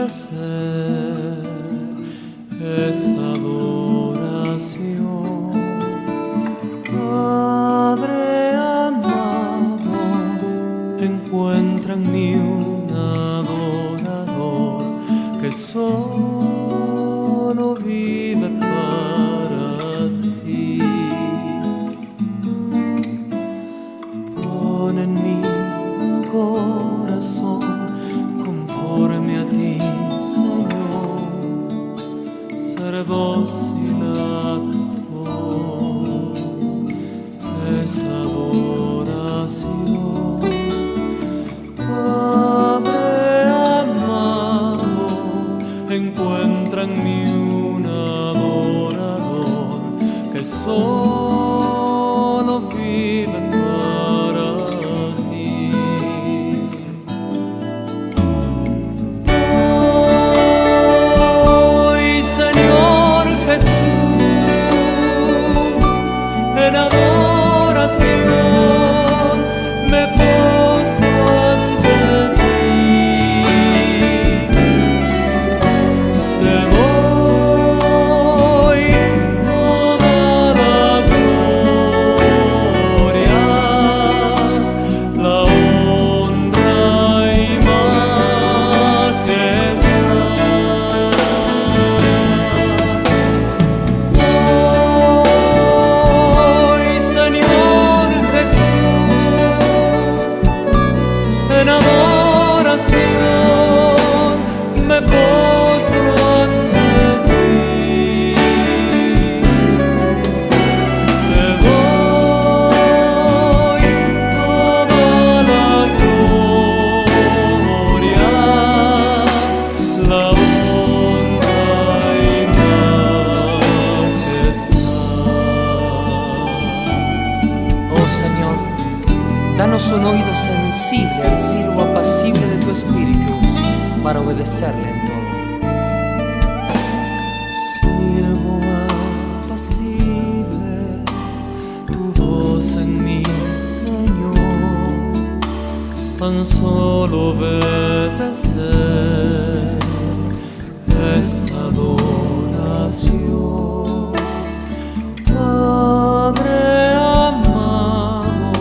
ser esa adoración. Padre amado, encuentra en mí un adorador que solo vive para ti. Pon en mí un corazón conforme a ti, Señor, ser dócil a tu voz, esa adoración. Padre amado, encuentra en mí un adorador que solo vive para ti. Hoy, Señor Jesús, en adoración me postro ante ti. Te doy toda la gloria, la honra y majestad. Hoy, Señor Jesús, en adoración me postro ante ti. Te doy toda la gloria, la honra y majestad. Oh Señor, danos un oído sensible al silbo apacible de tu Espíritu para obedecerle en todo. Siervo apacible es tu voz en mí, Señor, tan solo obedecer esa adoración. Padre amado,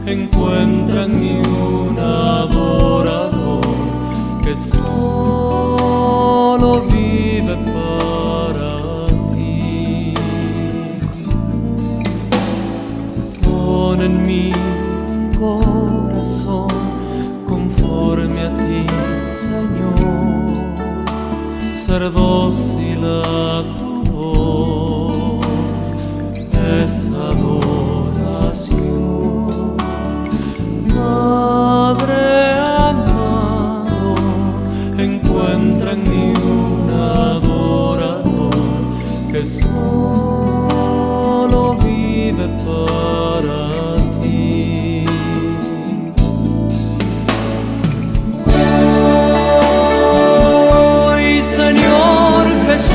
encuentra en mí un adorador que solo vive para ti. Pon en mí un corazón conforme a ti, Señor, ser dócil a tu voz, esa adoración. Padre amado, encuentra en mí un adorador que solo vive para ti. Hoy, Señor Jesús,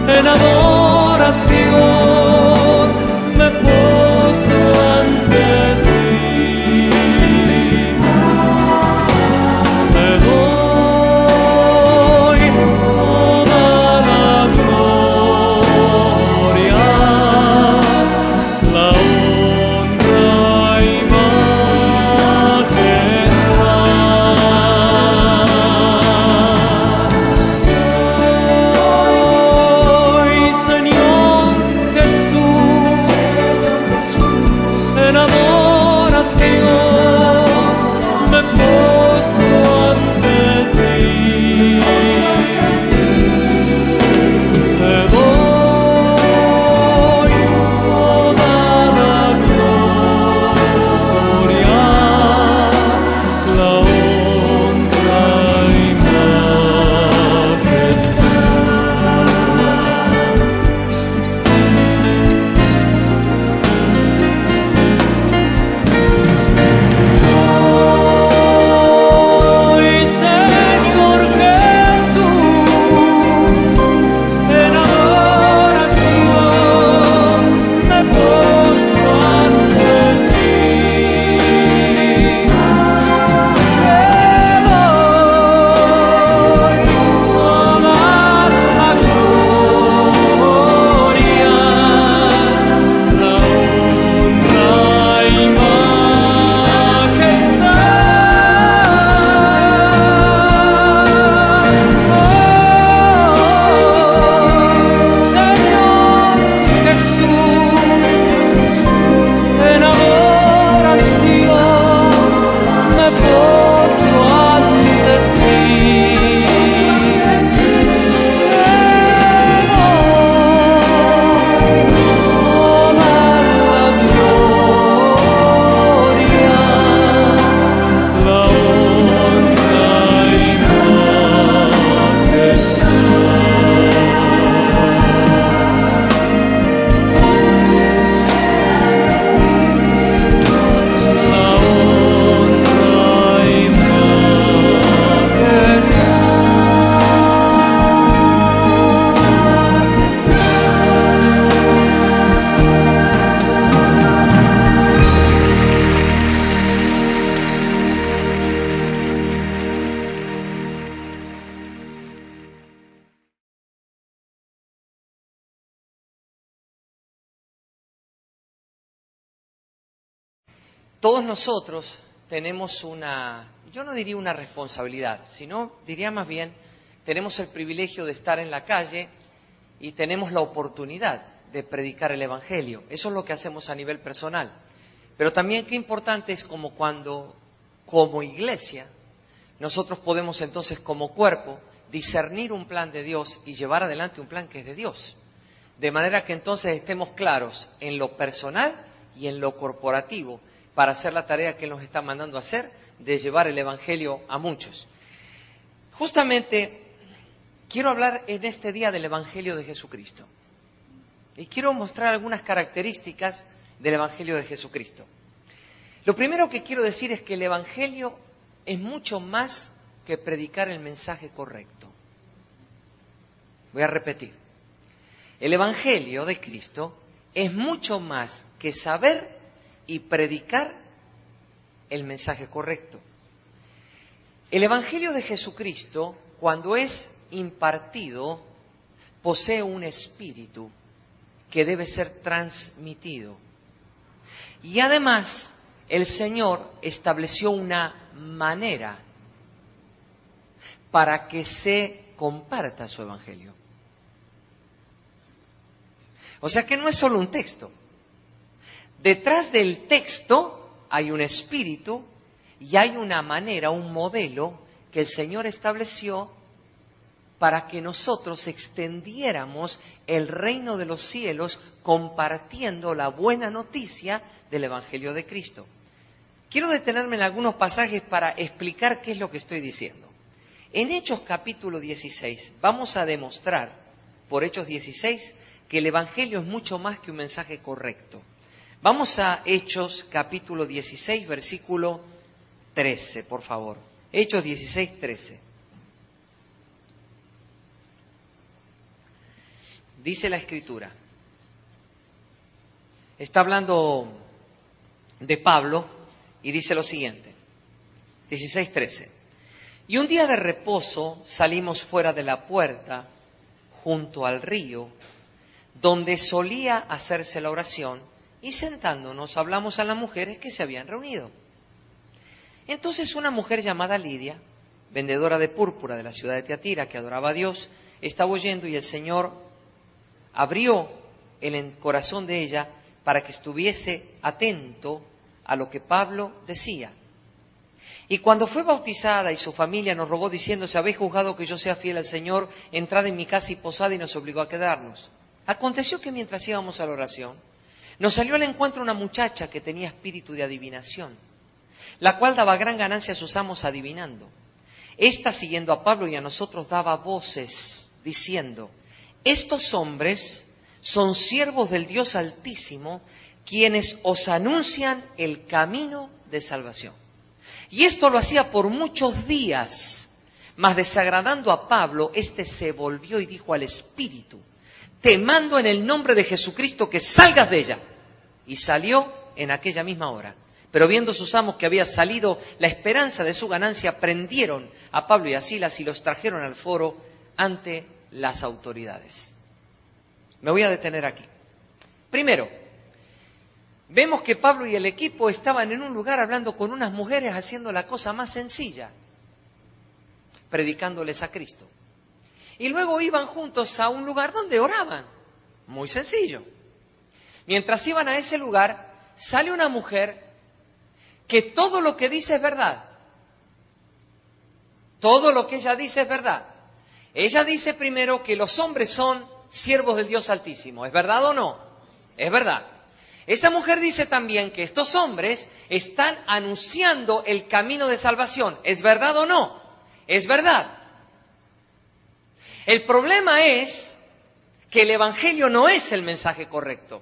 en adoración me postro ante ti. Te doy toda la gloria, todos nosotros tenemos yo no diría una responsabilidad, sino diría más bien, tenemos el privilegio de estar en la calle y tenemos la oportunidad de predicar el Evangelio. Eso es lo que hacemos a nivel personal. Pero también qué importante es como cuando, como iglesia, nosotros podemos entonces como cuerpo discernir un plan de Dios y llevar adelante un plan que es de Dios. De manera que entonces estemos claros en lo personal y en lo corporativo para hacer la tarea que Él nos está mandando a hacer, de llevar el Evangelio a muchos. Justamente quiero hablar en este día del Evangelio de Jesucristo. Y quiero mostrar algunas características del Evangelio de Jesucristo. Lo primero que quiero decir es que el Evangelio es mucho más que predicar el mensaje correcto. Voy a repetir. El Evangelio de Cristo es mucho más que saber y predicar el mensaje correcto. El Evangelio de Jesucristo, cuando es impartido, posee un espíritu que debe ser transmitido. Y además, el Señor estableció una manera para que se comparta su Evangelio. O sea que no es solo un texto. Detrás del texto hay un espíritu y hay una manera, un modelo que el Señor estableció para que nosotros extendiéramos el reino de los cielos compartiendo la buena noticia del Evangelio de Cristo. Quiero detenerme en algunos pasajes para explicar qué es lo que estoy diciendo. En Hechos capítulo 16 vamos a demostrar, por Hechos 16, que el Evangelio es mucho más que un mensaje correcto. Vamos a Hechos capítulo 16, versículo 13, por favor. Hechos 16, 13. Dice la Escritura. Está hablando de Pablo y dice lo siguiente. 16, 13. Y un día de reposo salimos fuera de la puerta, junto al río, donde solía hacerse la oración, y sentándonos hablamos a las mujeres que se habían reunido. Entonces una mujer llamada Lidia, vendedora de púrpura de la ciudad de Tiatira, que adoraba a Dios, estaba oyendo y el Señor abrió el corazón de ella para que estuviese atento a lo que Pablo decía. Y cuando fue bautizada y su familia nos rogó diciendo, si habéis juzgado que yo sea fiel al Señor, entrad en mi casa y posad, y nos obligó a quedarnos. Aconteció que mientras íbamos a la oración, nos salió al encuentro una muchacha que tenía espíritu de adivinación, la cual daba gran ganancia a sus amos adivinando. Esta, siguiendo a Pablo y a nosotros, daba voces diciendo, estos hombres son siervos del Dios Altísimo, quienes os anuncian el camino de salvación. Y esto lo hacía por muchos días, mas desagradando a Pablo, éste se volvió y dijo al espíritu, te mando en el nombre de Jesucristo que salgas de ella. Y salió en aquella misma hora. Pero viendo sus amos que había salido la esperanza de su ganancia, prendieron a Pablo y a Silas y los trajeron al foro ante las autoridades. Me voy a detener aquí. Primero, vemos que Pablo y el equipo estaban en un lugar hablando con unas mujeres, haciendo la cosa más sencilla, predicándoles a Cristo. Y luego iban juntos a un lugar donde oraban. Muy sencillo. Mientras iban a ese lugar, sale una mujer que todo lo que dice es verdad. Todo lo que ella dice es verdad. Ella dice primero que los hombres son siervos del Dios Altísimo. ¿Es verdad o no? Es verdad. Esa mujer dice también que estos hombres están anunciando el camino de salvación. ¿Es verdad o no? Es verdad. El problema es que el Evangelio no es el mensaje correcto.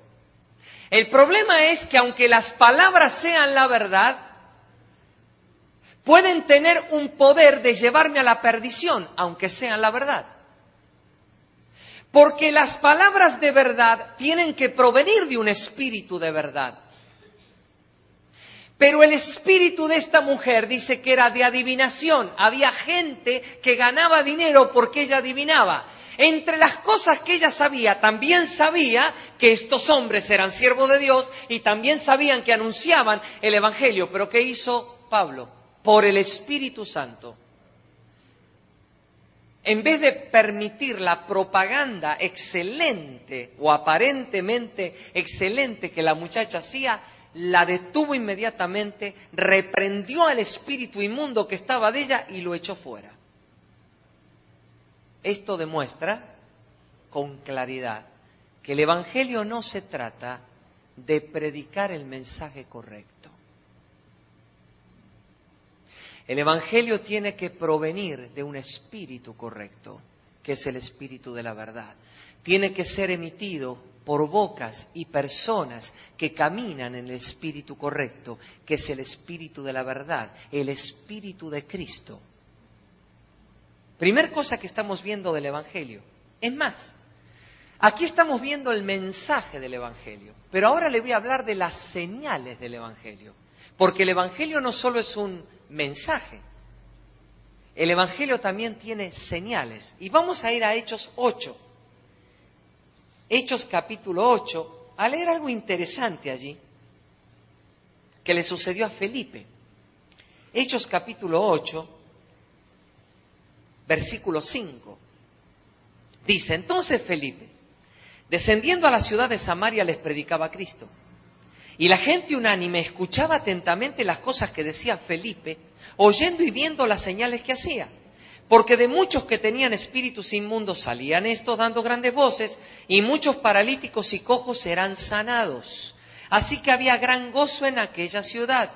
El problema es que aunque las palabras sean la verdad, pueden tener un poder de llevarme a la perdición, aunque sean la verdad. Porque las palabras de verdad tienen que provenir de un espíritu de verdad. Pero el espíritu de esta mujer dice que era de adivinación. Había gente que ganaba dinero porque ella adivinaba. Entre las cosas que ella sabía, también sabía que estos hombres eran siervos de Dios y también sabían que anunciaban el Evangelio. Pero ¿qué hizo Pablo? Por el Espíritu Santo, en vez de permitir la propaganda excelente o aparentemente excelente que la muchacha hacía, la detuvo inmediatamente, reprendió al espíritu inmundo que estaba de ella y lo echó fuera. Esto demuestra con claridad que el Evangelio no se trata de predicar el mensaje correcto. El Evangelio tiene que provenir de un espíritu correcto, que es el espíritu de la verdad. Tiene que ser emitido por bocas y personas que caminan en el espíritu correcto, que es el espíritu de la verdad, el espíritu de Cristo. Primer cosa que estamos viendo del Evangelio. Es más, aquí estamos viendo el mensaje del Evangelio, pero ahora le voy a hablar de las señales del Evangelio. Porque el Evangelio no solo es un mensaje, el Evangelio también tiene señales. Y vamos a ir a Hechos 8. Hechos capítulo 8, a leer algo interesante allí, que le sucedió a Felipe. Hechos capítulo 8, versículo 5. Dice, entonces Felipe, descendiendo a la ciudad de Samaria, les predicaba a Cristo. Y la gente unánime escuchaba atentamente las cosas que decía Felipe, oyendo y viendo las señales que hacía. Porque de muchos que tenían espíritus inmundos salían estos dando grandes voces, y muchos paralíticos y cojos eran sanados. Así que había gran gozo en aquella ciudad.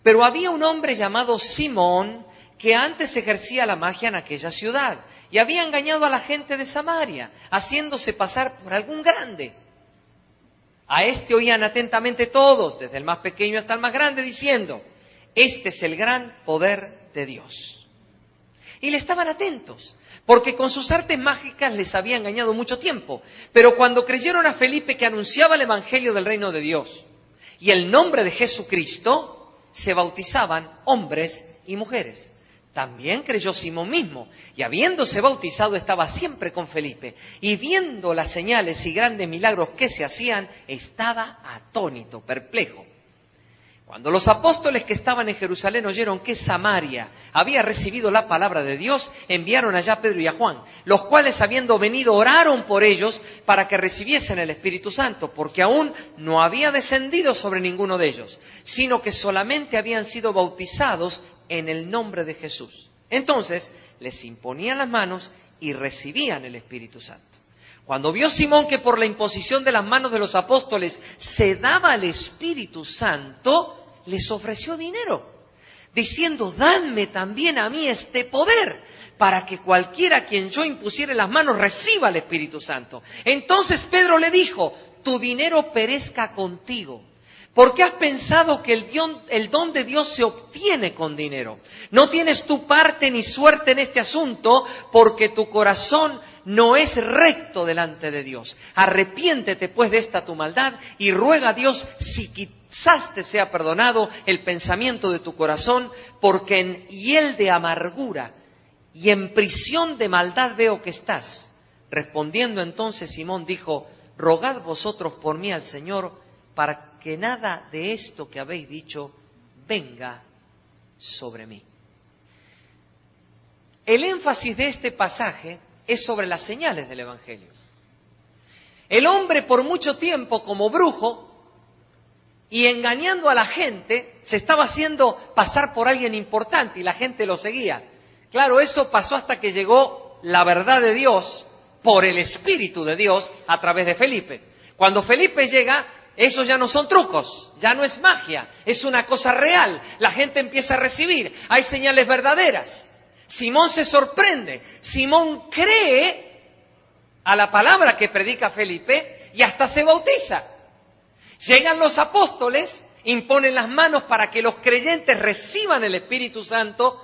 Pero había un hombre llamado Simón, que antes ejercía la magia en aquella ciudad, y había engañado a la gente de Samaria, haciéndose pasar por algún grande. A este oían atentamente todos, desde el más pequeño hasta el más grande, diciendo, este es el gran poder de Dios. Y le estaban atentos, porque con sus artes mágicas les había engañado mucho tiempo. Pero cuando creyeron a Felipe que anunciaba el Evangelio del reino de Dios y el nombre de Jesucristo, se bautizaban hombres y mujeres. También creyó Simón mismo, y habiéndose bautizado estaba siempre con Felipe, y viendo las señales y grandes milagros que se hacían, estaba atónito, perplejo. Cuando los apóstoles que estaban en Jerusalén oyeron que Samaria había recibido la palabra de Dios, enviaron allá a Pedro y a Juan, los cuales habiendo venido oraron por ellos para que recibiesen el Espíritu Santo, porque aún no había descendido sobre ninguno de ellos, sino que solamente habían sido bautizados en el nombre de Jesús. Entonces les imponían las manos y recibían el Espíritu Santo. Cuando vio Simón que por la imposición de las manos de los apóstoles se daba el Espíritu Santo, les ofreció dinero, diciendo, dadme también a mí este poder, para que cualquiera a quien yo impusiere las manos reciba el Espíritu Santo. Entonces Pedro le dijo, tu dinero perezca contigo, porque has pensado que el don de Dios se obtiene con dinero. No tienes tu parte ni suerte en este asunto, porque tu corazón no es recto delante de Dios. Arrepiéntete pues de esta tu maldad y ruega a Dios si quizás te sea perdonado el pensamiento de tu corazón, porque en hiel de amargura y en prisión de maldad veo que estás. Respondiendo entonces Simón dijo, rogad vosotros por mí al Señor, para que nada de esto que habéis dicho venga sobre mí. El énfasis de este pasaje es sobre las señales del Evangelio. El hombre por mucho tiempo como brujo y engañando a la gente se estaba haciendo pasar por alguien importante y la gente lo seguía. Claro, eso pasó hasta que llegó la verdad de Dios por el Espíritu de Dios a través de Felipe. Cuando Felipe llega, esos ya no son trucos, ya no es magia, es una cosa real. La gente empieza a recibir, hay señales verdaderas. Simón se sorprende, Simón cree a la palabra que predica Felipe y hasta se bautiza. Llegan los apóstoles, imponen las manos para que los creyentes reciban el Espíritu Santo,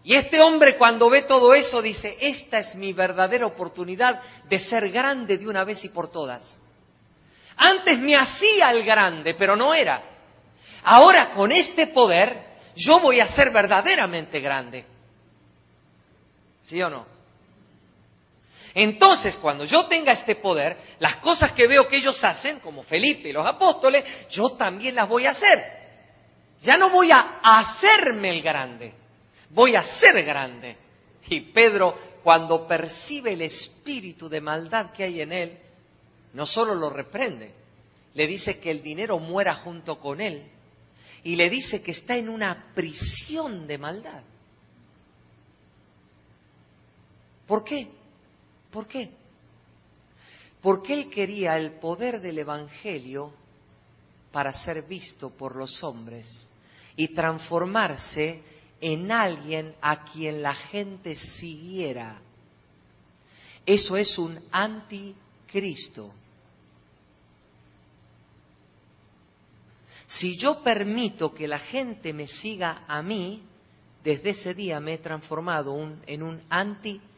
y este hombre cuando ve todo eso dice, esta es mi verdadera oportunidad de ser grande de una vez y por todas. Antes me hacía el grande, pero no era. Ahora con este poder yo voy a ser verdaderamente grande. ¿Sí o no? Entonces, cuando yo tenga este poder, las cosas que veo que ellos hacen, como Felipe y los apóstoles, yo también las voy a hacer. Ya no voy a hacerme el grande, voy a ser grande. Y Pedro, cuando percibe el espíritu de maldad que hay en él, no solo lo reprende, le dice que el dinero muera junto con él y le dice que está en una prisión de maldad. ¿Por qué? ¿Por qué? Porque él quería el poder del Evangelio para ser visto por los hombres y transformarse en alguien a quien la gente siguiera. Eso es un anticristo. Si yo permito que la gente me siga a mí, desde ese día me he transformado en un anticristo.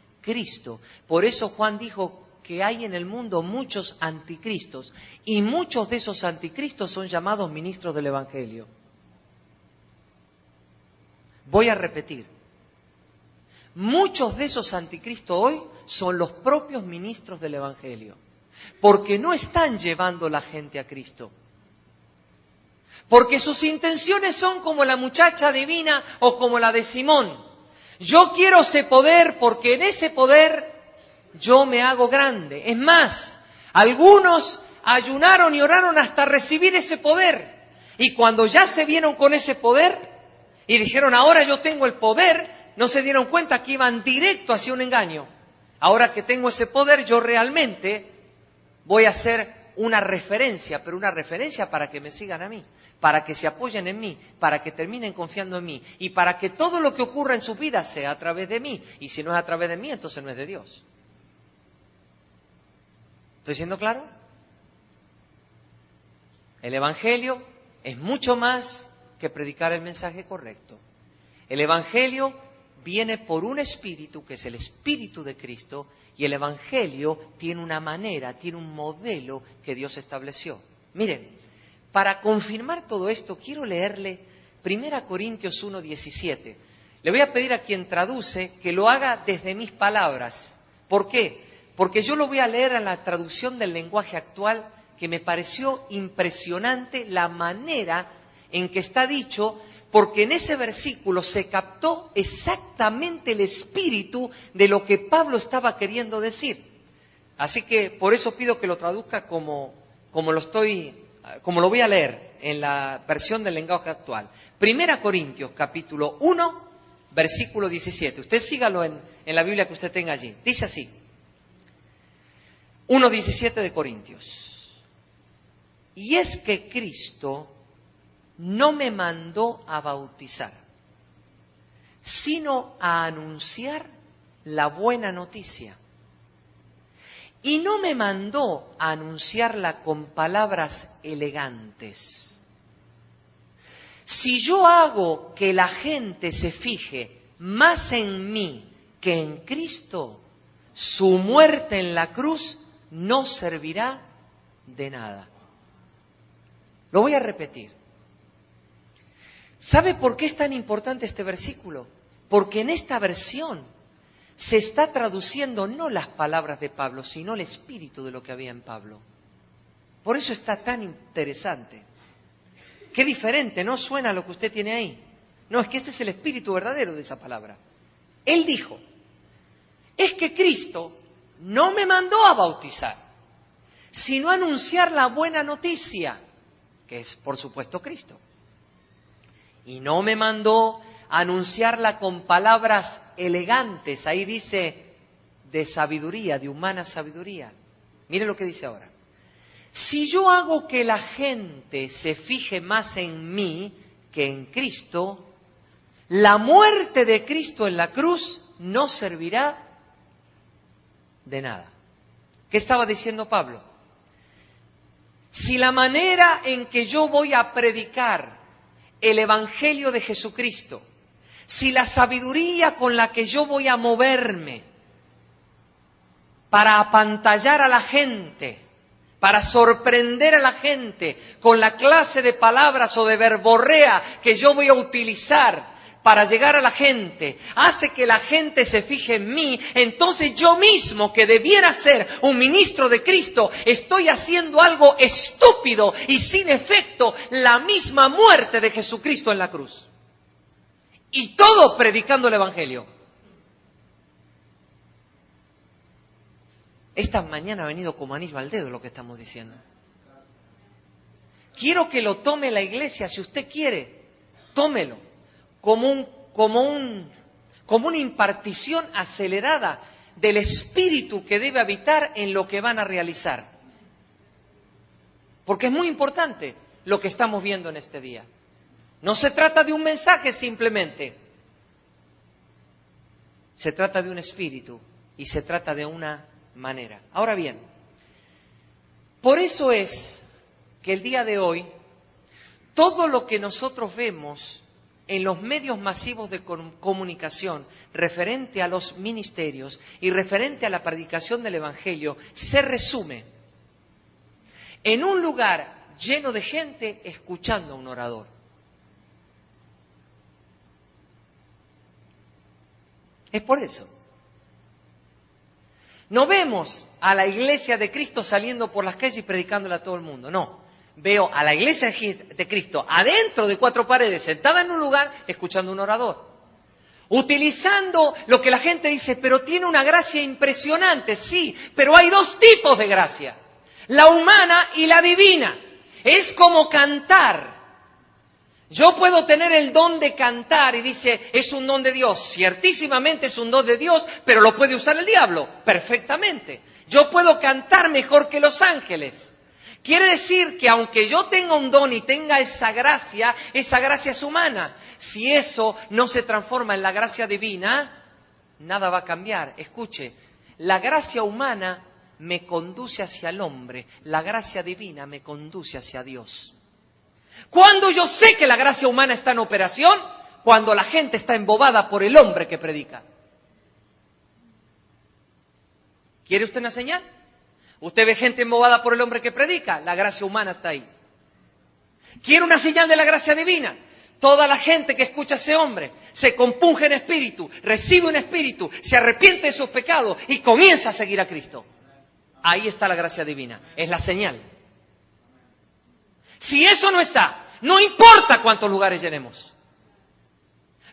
Por eso Juan dijo que hay en el mundo muchos anticristos y muchos de esos anticristos son llamados ministros del Evangelio. Voy a repetir. Muchos de esos anticristos hoy son los propios ministros del Evangelio, porque no están llevando la gente a Cristo. Porque sus intenciones son como la muchacha divina o como la de Simón. Yo quiero ese poder porque en ese poder yo me hago grande. Es más, algunos ayunaron y oraron hasta recibir ese poder. Y cuando ya se vieron con ese poder y dijeron, ahora yo tengo el poder, no se dieron cuenta que iban directo hacia un engaño. Ahora que tengo ese poder, yo realmente voy a ser una referencia, pero una referencia para que me sigan a mí, para que se apoyen en mí, para que terminen confiando en mí y para que todo lo que ocurra en su vida sea a través de mí. Y si no es a través de mí, entonces no es de Dios. ¿Estoy siendo claro? El Evangelio es mucho más que predicar el mensaje correcto. El Evangelio viene por un espíritu, que es el Espíritu de Cristo, y el Evangelio tiene una manera, tiene un modelo que Dios estableció. Miren, para confirmar todo esto, quiero leerle 1 Corintios 1:17. Le voy a pedir a quien traduce que lo haga desde mis palabras. ¿Por qué? Porque yo lo voy a leer en la traducción del lenguaje actual, que me pareció impresionante la manera en que está dicho, porque en ese versículo se captó exactamente el espíritu de lo que Pablo estaba queriendo decir. Así que por eso pido que lo traduzca como lo voy a leer en la versión del lenguaje actual. 1 Corintios capítulo 1, versículo 17. Usted sígalo en la Biblia que usted tenga allí. Dice así, 1:17 de Corintios. Y es que Cristo no me mandó a bautizar, sino a anunciar la buena noticia. Y no me mandó a anunciarla con palabras elegantes. Si yo hago que la gente se fije más en mí que en Cristo, su muerte en la cruz no servirá de nada. Lo voy a repetir. ¿Sabe por qué es tan importante este versículo? Porque en esta versión se está traduciendo no las palabras de Pablo, sino el espíritu de lo que había en Pablo. Por eso está tan interesante. Qué diferente, ¿no? Suena lo que usted tiene ahí. No, es que este es el espíritu verdadero de esa palabra. Él dijo, es que Cristo no me mandó a bautizar, sino a anunciar la buena noticia, que es, por supuesto, Cristo. Y no me mandó a anunciarla con palabras elegantes. Ahí dice de sabiduría, de humana sabiduría. Mire lo que dice ahora. Si yo hago que la gente se fije más en mí que en Cristo, la muerte de Cristo en la cruz no servirá de nada. ¿Qué estaba diciendo Pablo? Si la manera en que yo voy a predicar el Evangelio de Jesucristo, si la sabiduría con la que yo voy a moverme para apantallar a la gente, para sorprender a la gente con la clase de palabras o de verborrea que yo voy a utilizar para llegar a la gente, hace que la gente se fije en mí, entonces yo mismo, que debiera ser un ministro de Cristo, estoy haciendo algo estúpido y sin efecto, la misma muerte de Jesucristo en la cruz. Y todo predicando el Evangelio. Esta mañana ha venido como anillo al dedo lo que estamos diciendo. Quiero que lo tome la iglesia, si usted quiere, tómelo como una impartición acelerada del espíritu que debe habitar en lo que van a realizar. Porque es muy importante lo que estamos viendo en este día. No se trata de un mensaje simplemente. Se trata de un espíritu y se trata de una manera. Ahora bien, por eso es que el día de hoy, todo lo que nosotros vemos en los medios masivos de comunicación referente a los ministerios y referente a la predicación del Evangelio se resume en un lugar lleno de gente escuchando a un orador. Es por eso. No vemos a la iglesia de Cristo saliendo por las calles y predicándole a todo el mundo, no. Veo a la iglesia de Cristo adentro de 4 paredes, sentada en un lugar, escuchando a un orador. Utilizando lo que la gente dice, pero tiene una gracia impresionante, sí, pero hay 2 tipos de gracia, la humana y la divina. Es como cantar. Yo puedo tener el don de cantar y dice, es un don de Dios. Ciertísimamente es un don de Dios, pero lo puede usar el diablo perfectamente. Yo puedo cantar mejor que los ángeles. Quiere decir que aunque yo tenga un don y tenga esa gracia es humana. Si eso no se transforma en la gracia divina, nada va a cambiar. Escuche, la gracia humana me conduce hacia el hombre, la gracia divina me conduce hacia Dios. ¿Cuándo yo sé que la gracia humana está en operación? Cuando la gente está embobada por el hombre que predica. ¿Quiere usted una señal? Usted ve gente embobada por el hombre que predica, la gracia humana está ahí. ¿Quiere una señal de la gracia divina? Toda la gente que escucha a ese hombre se compunge en espíritu, recibe un espíritu, se arrepiente de sus pecados y comienza a seguir a Cristo. Ahí está la gracia divina, es la señal. Si eso no está, no importa cuántos lugares llenemos.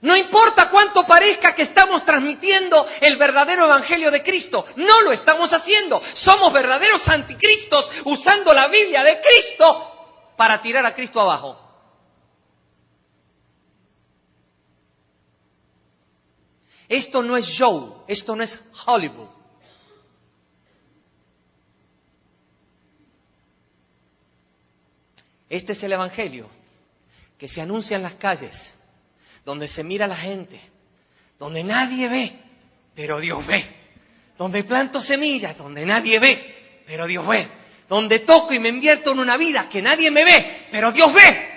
No importa cuánto parezca que estamos transmitiendo el verdadero evangelio de Cristo. No lo estamos haciendo. Somos verdaderos anticristos usando la Biblia de Cristo para tirar a Cristo abajo. Esto no es show, esto no es Hollywood. Este es el evangelio que se anuncia en las calles, donde se mira a la gente, donde nadie ve, pero Dios ve. Donde planto semillas, donde nadie ve, pero Dios ve. Donde toco y me invierto en una vida que nadie me ve, pero Dios ve.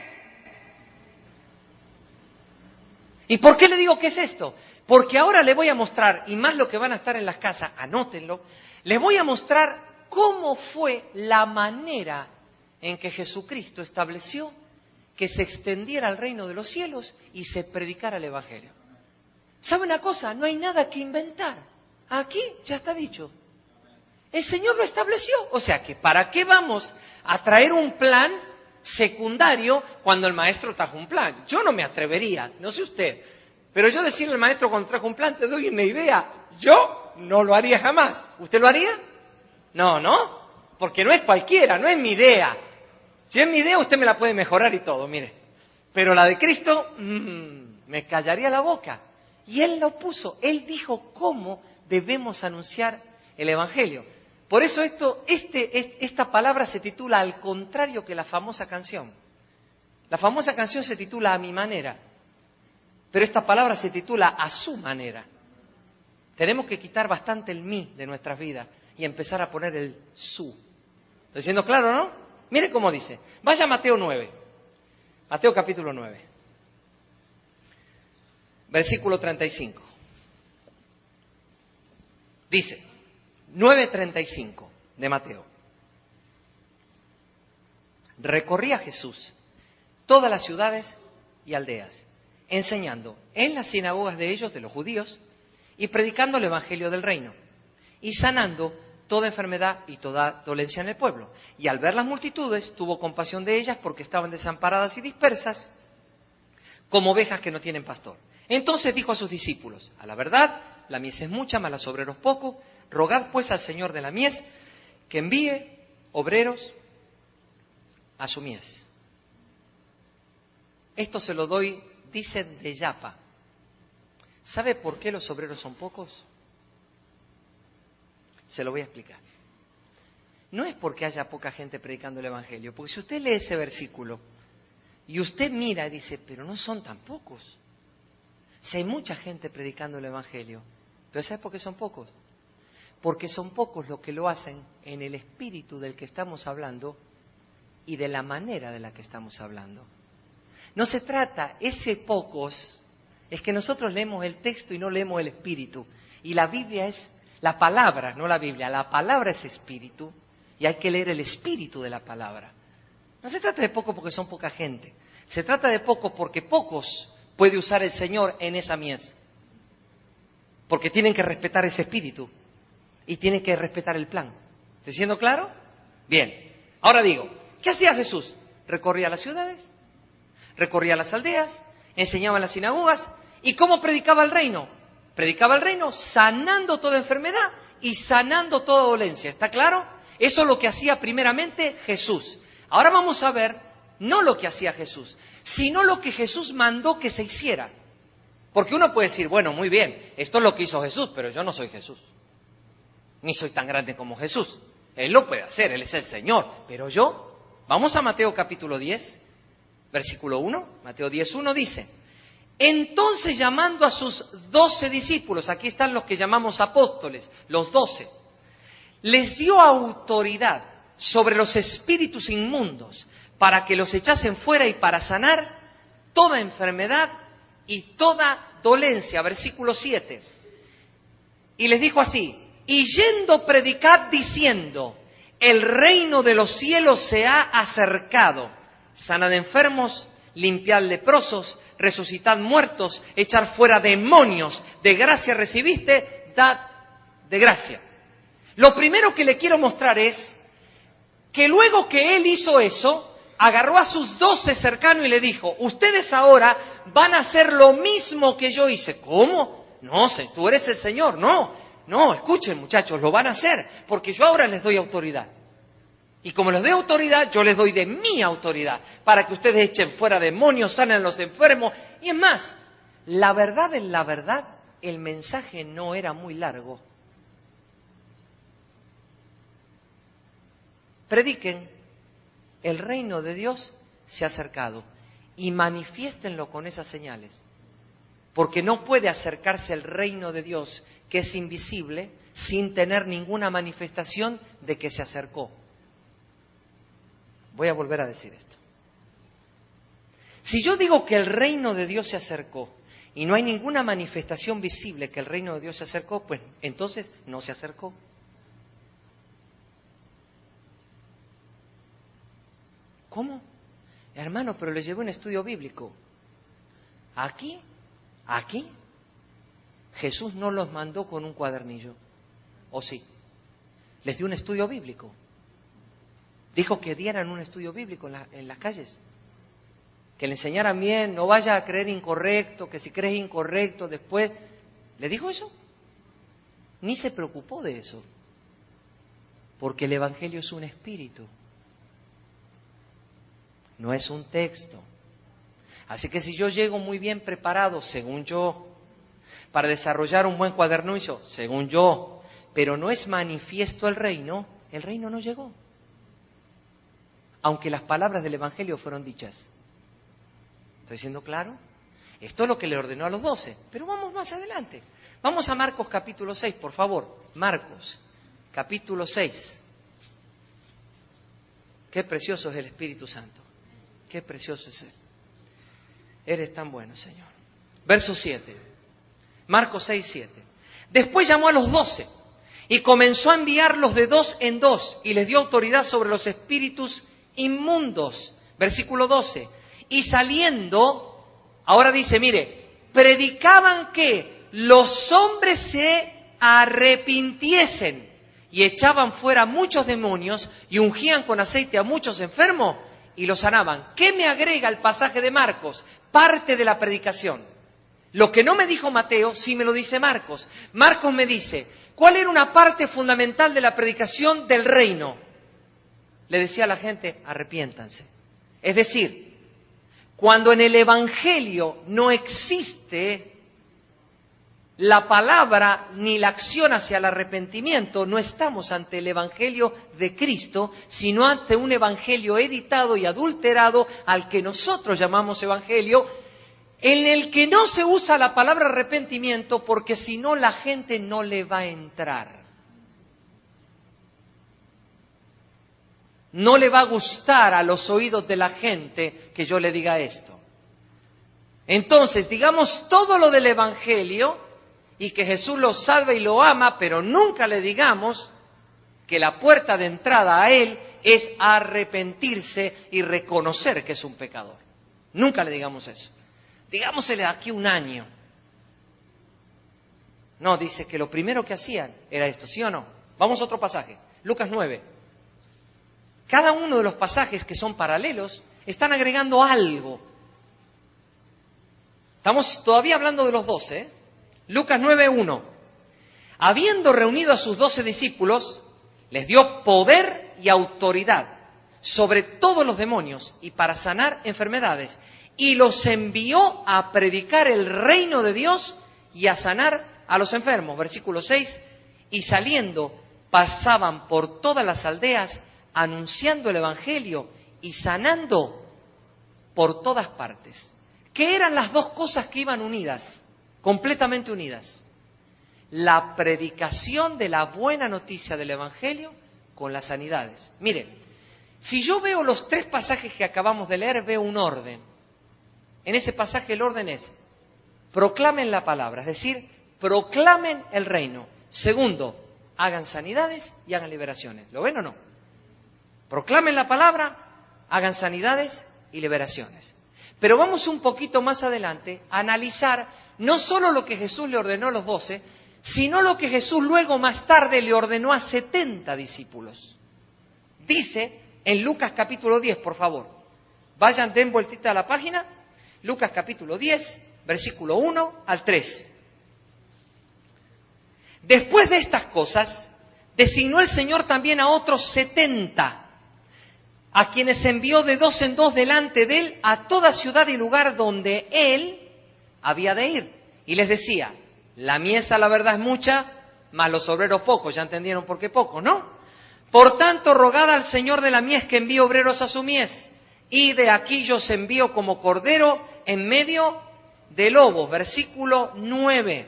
¿Y por qué le digo que es esto? Porque ahora le voy a mostrar, y más lo que van a estar en las casas, anótenlo, les voy a mostrar cómo fue la manera en que Jesucristo estableció que se extendiera el reino de los cielos y se predicara el evangelio. ¿Sabe una cosa? No hay nada que inventar. Aquí ya está dicho. El Señor lo estableció. O sea que ¿para qué vamos a traer un plan secundario cuando el maestro trajo un plan? Yo no me atrevería, no sé usted, pero yo decirle al maestro cuando trajo un plan, te doy una idea. Yo no lo haría jamás. ¿Usted lo haría? No, porque no es cualquiera, no es mi idea. Si es mi idea, usted me la puede mejorar y todo, mire. Pero la de Cristo, me callaría la boca. Y Él lo puso. Él dijo cómo debemos anunciar el Evangelio. Por eso esta palabra se titula al contrario que la famosa canción. La famosa canción se titula A mi manera. Pero esta palabra se titula A su manera. Tenemos que quitar bastante el mí de nuestras vidas y empezar a poner el su. ¿Estoy siendo claro, no? Mire cómo dice. Vaya a Mateo 9. Mateo capítulo 9. Versículo 35. Dice, 9:35 de Mateo. Recorría Jesús todas las ciudades y aldeas, enseñando en las sinagogas de ellos, de los judíos, y predicando el evangelio del reino, y sanando toda enfermedad y toda dolencia en el pueblo. Y al ver las multitudes, tuvo compasión de ellas porque estaban desamparadas y dispersas, como ovejas que no tienen pastor. Entonces dijo a sus discípulos: a la verdad, la mies es mucha, mas los obreros pocos. Rogad pues al Señor de la mies que envíe obreros a su mies. Esto se lo doy, dicen, de Yapa. ¿Sabe por qué los obreros son pocos? Se lo voy a explicar. No es porque haya poca gente predicando el evangelio, porque si usted lee ese versículo y usted mira y dice, pero no son tan pocos. Si hay mucha gente predicando el evangelio, pero ¿sabe por qué son pocos? Porque son pocos los que lo hacen en el espíritu del que estamos hablando y de la manera de la que estamos hablando. No se trata, ese pocos, es que nosotros leemos el texto y no leemos el espíritu. Y la Biblia es, la palabra, no la Biblia, la palabra es espíritu y hay que leer el espíritu de la palabra. No se trata de poco porque son poca gente. Se trata de poco porque pocos puede usar el Señor en esa mies. Porque tienen que respetar ese espíritu y tienen que respetar el plan. ¿Estoy siendo claro? Bien. Ahora digo, ¿qué hacía Jesús? Recorría las ciudades, recorría las aldeas, enseñaba en las sinagogas. ¿Y cómo predicaba el reino? Predicaba el reino sanando toda enfermedad y sanando toda dolencia. ¿Está claro? Eso es lo que hacía primeramente Jesús. Ahora vamos a ver, no lo que hacía Jesús, sino lo que Jesús mandó que se hiciera. Porque uno puede decir, bueno, muy bien, esto es lo que hizo Jesús, pero yo no soy Jesús. Ni soy tan grande como Jesús. Él lo puede hacer, Él es el Señor. Pero yo, vamos a Mateo capítulo 10, versículo 1. Mateo 10:1 dice: entonces llamando a sus 12 discípulos, aquí están los que llamamos apóstoles, los 12, les dio autoridad sobre los espíritus inmundos para que los echasen fuera y para sanar toda enfermedad y toda dolencia. Versículo 7. Y les dijo así: y yendo predicad diciendo, el reino de los cielos se ha acercado. Sanad enfermos, limpiad leprosos, resucitad muertos, echar fuera demonios. De gracia recibiste, dad de gracia. Lo primero que le quiero mostrar es que luego que él hizo eso, agarró a sus 12 cercanos y le dijo: ustedes ahora van a hacer lo mismo que yo hice. ¿Cómo? No, tú eres el Señor. No, escuchen muchachos, lo van a hacer, porque yo ahora les doy autoridad. Y como les doy autoridad, yo les doy de mi autoridad, para que ustedes echen fuera demonios, sanen a los enfermos. Y es más, la verdad es la verdad, el mensaje no era muy largo. Prediquen, el reino de Dios se ha acercado, y manifiéstenlo con esas señales. Porque no puede acercarse el reino de Dios, que es invisible, sin tener ninguna manifestación de que se acercó. Voy a volver a decir esto. Si yo digo que el reino de Dios se acercó y no hay ninguna manifestación visible que el reino de Dios se acercó, pues entonces no se acercó. ¿Cómo? Hermano, pero le llevé un estudio bíblico. Aquí, Jesús no los mandó con un cuadernillo. ¿O sí? Les dio un estudio bíblico. Dijo que dieran un estudio bíblico en las calles. Que le enseñaran bien, no vaya a creer incorrecto, que si crees incorrecto después... ¿Le dijo eso? Ni se preocupó de eso. Porque el Evangelio es un espíritu. No es un texto. Así que si yo llego muy bien preparado, según yo, para desarrollar un buen cuadernillo, según yo, pero no es manifiesto el reino no llegó. Aunque las palabras del Evangelio fueron dichas. ¿Estoy siendo claro? Esto es lo que le ordenó a los 12. Pero vamos más adelante. Vamos a Marcos capítulo 6, por favor. Marcos capítulo 6. Qué precioso es el Espíritu Santo. Qué precioso es Él. Eres tan bueno, Señor. Verso 7. Marcos 6, 7. Después llamó a los 12 y comenzó a enviarlos de 2 en 2 y les dio autoridad sobre los espíritus inmundos. Versículo 12. Y saliendo, Ahora dice, mire, predicaban que los hombres se arrepintiesen y echaban fuera muchos demonios y ungían con aceite a muchos enfermos y los sanaban. ¿Qué me agrega el pasaje de Marcos? Parte de la predicación. Lo que no me dijo Mateo, sí me lo dice Marcos. Marcos me dice, ¿cuál era una parte fundamental de la predicación del reino? Le decía a la gente, arrepiéntanse. Es decir, cuando en el Evangelio no existe la palabra ni la acción hacia el arrepentimiento, no estamos ante el Evangelio de Cristo, sino ante un Evangelio editado y adulterado al que nosotros llamamos Evangelio, en el que no se usa la palabra arrepentimiento porque si no la gente no le va a entrar. No le va a gustar a los oídos de la gente que yo le diga esto. Entonces, digamos todo lo del Evangelio y que Jesús lo salva y lo ama, pero nunca le digamos que la puerta de entrada a Él es arrepentirse y reconocer que es un pecador. Nunca le digamos eso. Digámosele de aquí un año. No, dice que lo primero que hacían era esto, ¿sí o no? Vamos a otro pasaje, Lucas 9. Cada uno de los pasajes que son paralelos están agregando algo. Estamos todavía hablando de los 12, ¿eh? Lucas 9:1. Habiendo reunido a sus 12 discípulos, les dio poder y autoridad sobre todos los demonios y para sanar enfermedades. Y los envió a predicar el reino de Dios y a sanar a los enfermos. Versículo 6. Y saliendo pasaban por todas las aldeas anunciando el Evangelio y sanando por todas partes. ¿Qué eran las dos cosas que iban unidas? Completamente unidas. La predicación de la buena noticia del Evangelio con las sanidades. Mire, si yo veo los 3 pasajes que acabamos de leer, veo un orden. En ese pasaje el orden es, proclamen la palabra, es decir, proclamen el reino. Segundo, hagan sanidades y hagan liberaciones. ¿Lo ven o no? Proclamen la palabra, hagan sanidades y liberaciones. Pero vamos un poquito más adelante a analizar no solo lo que Jesús le ordenó a los 12, sino lo que Jesús luego más tarde le ordenó a 70 discípulos. Dice en Lucas capítulo 10, por favor. Vayan, den vueltita a la página. Lucas capítulo 10, versículo 1 al 3. Después de estas cosas, designó el Señor también a otros 70, a quienes envió de 2 en 2 delante de Él a toda ciudad y lugar donde Él había de ir. Y les decía, la mies a la verdad es mucha, mas los obreros pocos. Ya entendieron por qué pocos, ¿no? Por tanto, rogad al Señor de la mies que envíe obreros a su mies. Y de aquí yo os envío como cordero en medio de lobos. Versículo 9.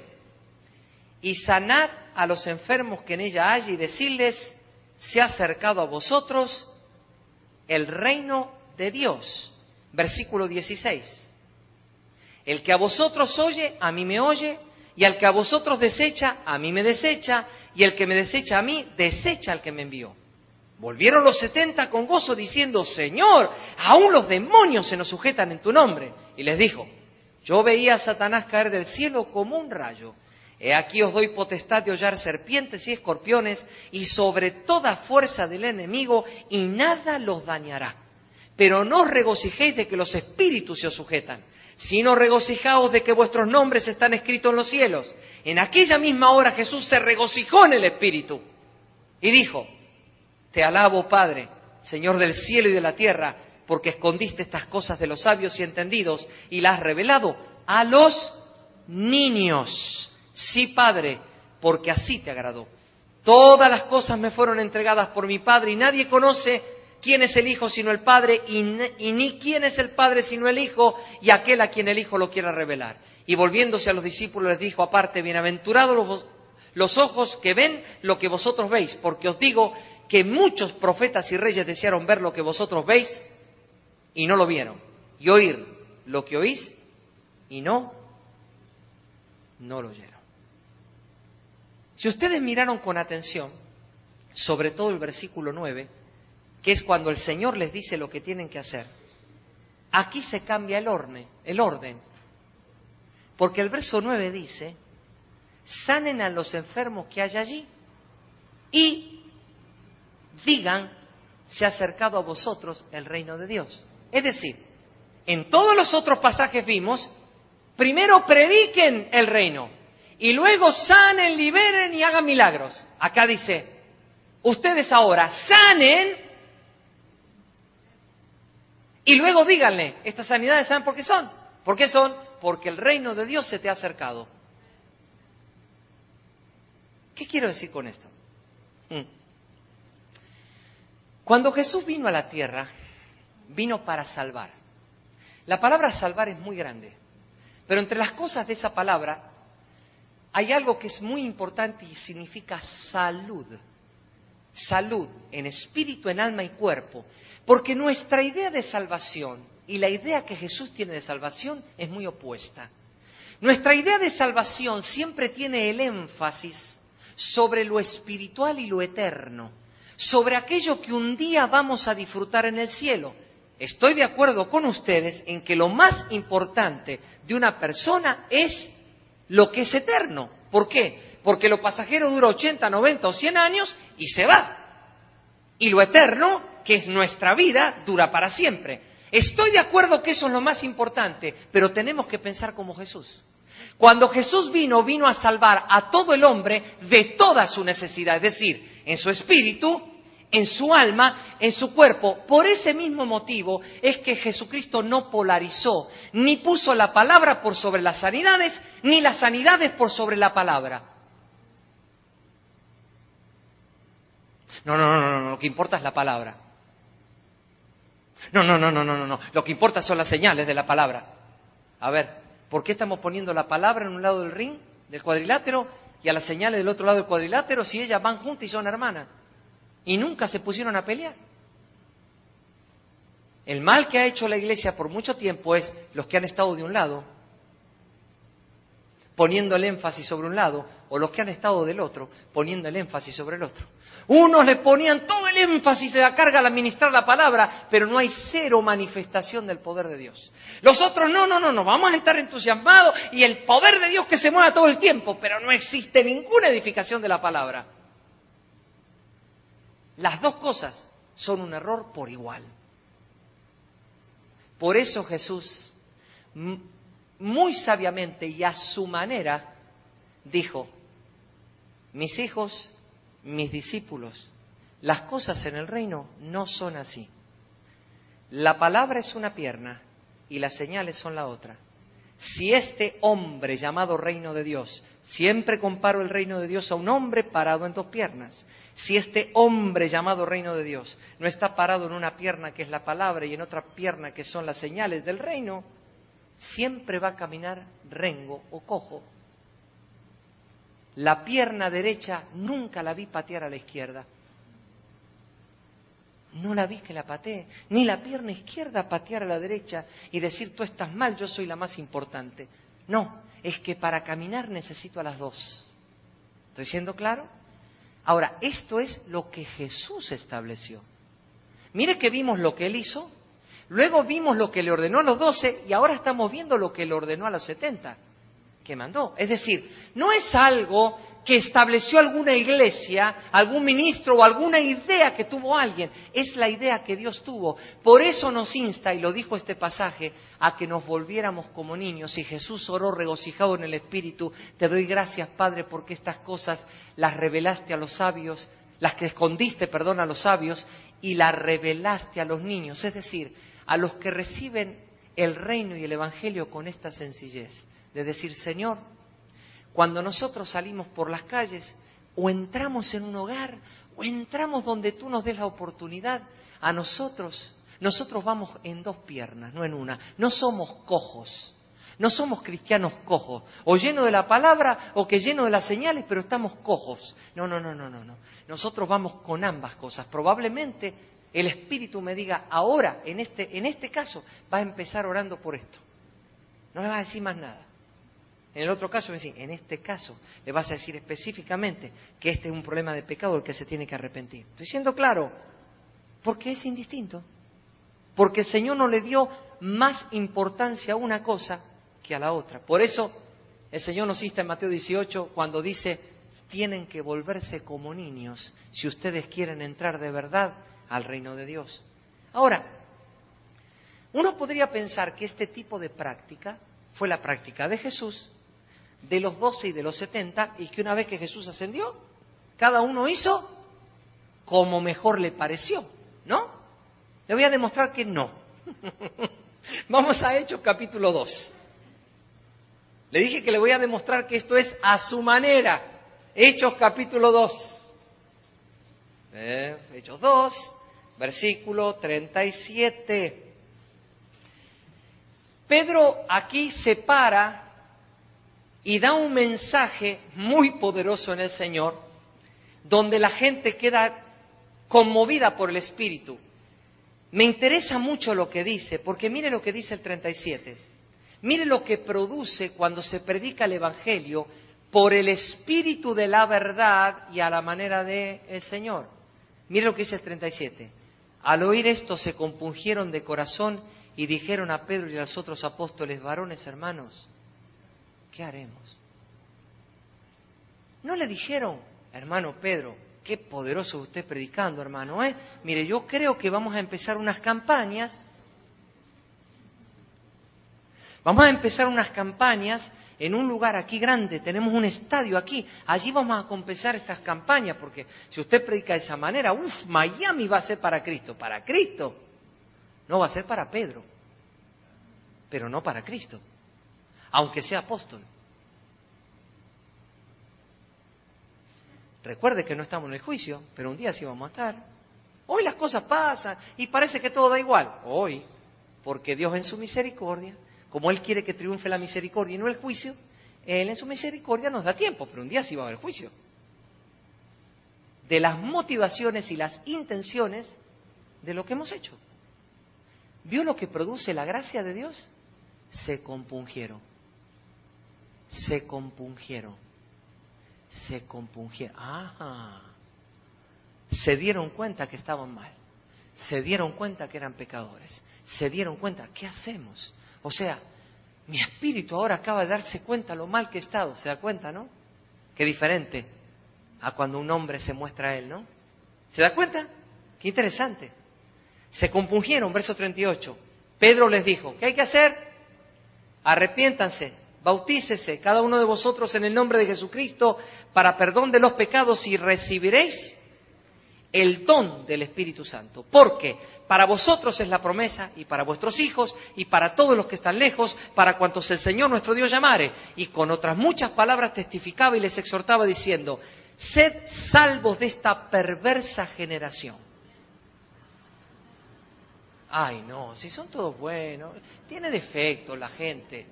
Y sanad a los enfermos que en ella haya y decirles, se ha acercado a vosotros el reino de Dios. Versículo 16. El que a vosotros oye, a mí me oye, y al que a vosotros desecha, a mí me desecha, y el que me desecha a mí, desecha al que me envió. Volvieron los 70 con gozo diciendo, Señor, aún los demonios se nos sujetan en tu nombre. Y les dijo, yo veía a Satanás caer del cielo como un rayo. He aquí os doy potestad de hollar serpientes y escorpiones y sobre toda fuerza del enemigo y nada los dañará. Pero no os regocijéis de que los espíritus se os sujetan, sino regocijaos de que vuestros nombres están escritos en los cielos. En aquella misma hora Jesús se regocijó en el Espíritu y dijo, te alabo, Padre, Señor del cielo y de la tierra, porque escondiste estas cosas de los sabios y entendidos y las has revelado a los niños. Sí, Padre, porque así te agradó. Todas las cosas me fueron entregadas por mi Padre y nadie conoce quién es el Hijo sino el Padre y ni quién es el Padre sino el Hijo y aquel a quien el Hijo lo quiera revelar. Y volviéndose a los discípulos les dijo aparte, bienaventurados los ojos que ven lo que vosotros veis, porque os digo que muchos profetas y reyes desearon ver lo que vosotros veis y no lo vieron, y oír lo que oís y no lo oyeron. Si ustedes miraron con atención, sobre todo el versículo 9, que es cuando el Señor les dice lo que tienen que hacer, aquí se cambia el orden. Porque el verso 9 dice, sanen a los enfermos que hay allí y digan, se ha acercado a vosotros el reino de Dios. Es decir, en todos los otros pasajes vimos, primero prediquen el reino y luego sanen, liberen y hagan milagros. Acá dice, ustedes ahora sanen y luego díganle, estas sanidades ¿saben por qué son? ¿Por qué son? Porque el reino de Dios se te ha acercado. ¿Qué quiero decir con esto? Cuando Jesús vino a la tierra, vino para salvar. La palabra salvar es muy grande, pero entre las cosas de esa palabra hay algo que es muy importante y significa salud. Salud en espíritu, en alma y cuerpo. Porque nuestra idea de salvación y la idea que Jesús tiene de salvación es muy opuesta. Nuestra idea de salvación siempre tiene el énfasis sobre lo espiritual y lo eterno, sobre aquello que un día vamos a disfrutar en el cielo. Estoy de acuerdo con ustedes en que lo más importante de una persona es lo que es eterno. ¿Por qué? Porque lo pasajero dura 80, 90 o 100 años y se va. Y lo eterno, que es nuestra vida, dura para siempre. Estoy de acuerdo que eso es lo más importante, pero tenemos que pensar como Jesús. Cuando Jesús vino a salvar a todo el hombre de toda su necesidad, es decir, en su espíritu, en su alma, en su cuerpo. Por ese mismo motivo es que Jesucristo no polarizó, ni puso la palabra por sobre las sanidades, ni las sanidades por sobre la palabra. No, lo que importa es la palabra. No, lo que importa son las señales de la palabra. A ver, ¿por qué estamos poniendo la palabra en un lado del ring, del cuadrilátero, y a las señales del otro lado del cuadrilátero si ellas van juntas y son hermanas? Y nunca se pusieron a pelear. El mal que ha hecho la Iglesia por mucho tiempo es los que han estado de un lado, poniendo el énfasis sobre un lado, o los que han estado del otro, poniendo el énfasis sobre el otro. Unos le ponían todo el énfasis de la carga al administrar la palabra, pero no hay cero manifestación del poder de Dios. Los otros, no, vamos a estar entusiasmados y el poder de Dios que se mueva todo el tiempo, pero no existe ninguna edificación de la palabra. Las dos cosas son un error por igual. Por eso Jesús, muy sabiamente y a su manera, dijo, mis hijos, mis discípulos, las cosas en el reino no son así. La palabra es una pierna y las señales son la otra. Si este hombre llamado reino de Dios, siempre comparo el reino de Dios a un hombre parado en dos piernas. Si este hombre llamado reino de Dios no está parado en una pierna que es la palabra y en otra pierna que son las señales del reino, siempre va a caminar rengo o cojo. La pierna derecha nunca la vi patear a la izquierda. No la vi que la patee, ni la pierna izquierda patear a la derecha y decir tú estás mal, yo soy la más importante. No, es que para caminar necesito a las dos. ¿Estoy siendo claro? Ahora, esto es lo que Jesús estableció. Mire que vimos lo que Él hizo, luego vimos lo que le ordenó a los 12 y ahora estamos viendo lo que le ordenó a los 70 que mandó. Es decir, no es algo que estableció alguna iglesia, algún ministro o alguna idea que tuvo alguien. Es la idea que Dios tuvo. Por eso nos insta, y lo dijo este pasaje, a que nos volviéramos como niños. Y Jesús oró regocijado en el Espíritu. Te doy gracias, Padre, porque estas cosas las revelaste a los sabios, las que escondiste, a los sabios, y las revelaste a los niños. Es decir, a los que reciben el reino y el evangelio con esta sencillez. De decir, Señor, cuando nosotros salimos por las calles, o entramos en un hogar, o entramos donde tú nos des la oportunidad, a nosotros vamos en dos piernas, no en una. No somos cojos, no somos cristianos cojos, o llenos de la palabra, o que llenos de las señales, pero estamos cojos. No. Nosotros vamos con ambas cosas. Probablemente el Espíritu me diga, ahora, en este caso, vas a empezar orando por esto. No le vas a decir más nada. En el otro caso, en este caso, le vas a decir específicamente que este es un problema de pecado del que se tiene que arrepentir. ¿Estoy siendo claro? Porque es indistinto. Porque el Señor no le dio más importancia a una cosa que a la otra. Por eso El Señor nos insta en Mateo 18 cuando dice, tienen que volverse como niños si ustedes quieren entrar de verdad al reino de Dios. Ahora, uno podría pensar que este tipo de práctica fue la práctica de Jesús, de los 12 y de los 70, y que una vez que Jesús ascendió, cada uno hizo como mejor le pareció, ¿no? Le voy a demostrar que no. Vamos a Hechos capítulo 2. Le dije que le voy a demostrar que esto es a su manera. Hechos capítulo 2. Hechos 2, versículo 37. Pedro aquí se para y da un mensaje muy poderoso en el Señor, donde la gente queda conmovida por el Espíritu. Me interesa mucho lo que dice, porque mire lo que dice el 37. Mire lo que produce cuando se predica el Evangelio por el Espíritu de la verdad y a la manera del Señor. Mire lo que dice el 37. Al oír esto se compungieron de corazón y dijeron a Pedro y a los otros apóstoles, varones hermanos, ¿qué haremos? No le dijeron, hermano Pedro, qué poderoso usted predicando, hermano, Mire, yo creo que vamos a empezar unas campañas. Vamos a empezar unas campañas en un lugar aquí grande, tenemos un estadio aquí, allí vamos a comenzar estas campañas, porque si usted predica de esa manera, Miami va a ser para Cristo. Para Cristo. No va a ser para Pedro, pero no para Cristo, aunque sea apóstol. Recuerde que no estamos en el juicio, pero un día sí vamos a estar. Hoy las cosas pasan y parece que todo da igual. Hoy, porque Dios en su misericordia, como Él quiere que triunfe la misericordia y no el juicio, Él en su misericordia nos da tiempo, pero un día sí va a haber juicio. De las motivaciones y las intenciones de lo que hemos hecho. ¿Vio lo que produce la gracia de Dios? Se compungieron. Se compungieron. Se compungieron. ¡Ah! Se dieron cuenta que estaban mal. Se dieron cuenta que eran pecadores. Se dieron cuenta, ¿qué hacemos? O sea, mi espíritu ahora acaba de darse cuenta lo mal que he estado. ¿Se da cuenta, no? Qué diferente a cuando un hombre se muestra a él, ¿no? ¿Se da cuenta? Qué interesante. Se compungieron, verso 38. Pedro les dijo, ¿qué hay que hacer? Arrepiéntanse, bautícese cada uno de vosotros en el nombre de Jesucristo para perdón de los pecados y recibiréis el don del Espíritu Santo. Porque para vosotros es la promesa y para vuestros hijos y para todos los que están lejos, para cuantos el Señor nuestro Dios llamare. Y con otras muchas palabras testificaba y les exhortaba diciendo, sed salvos de esta perversa generación. Ay, no, si son todos buenos, tiene defectos la gente.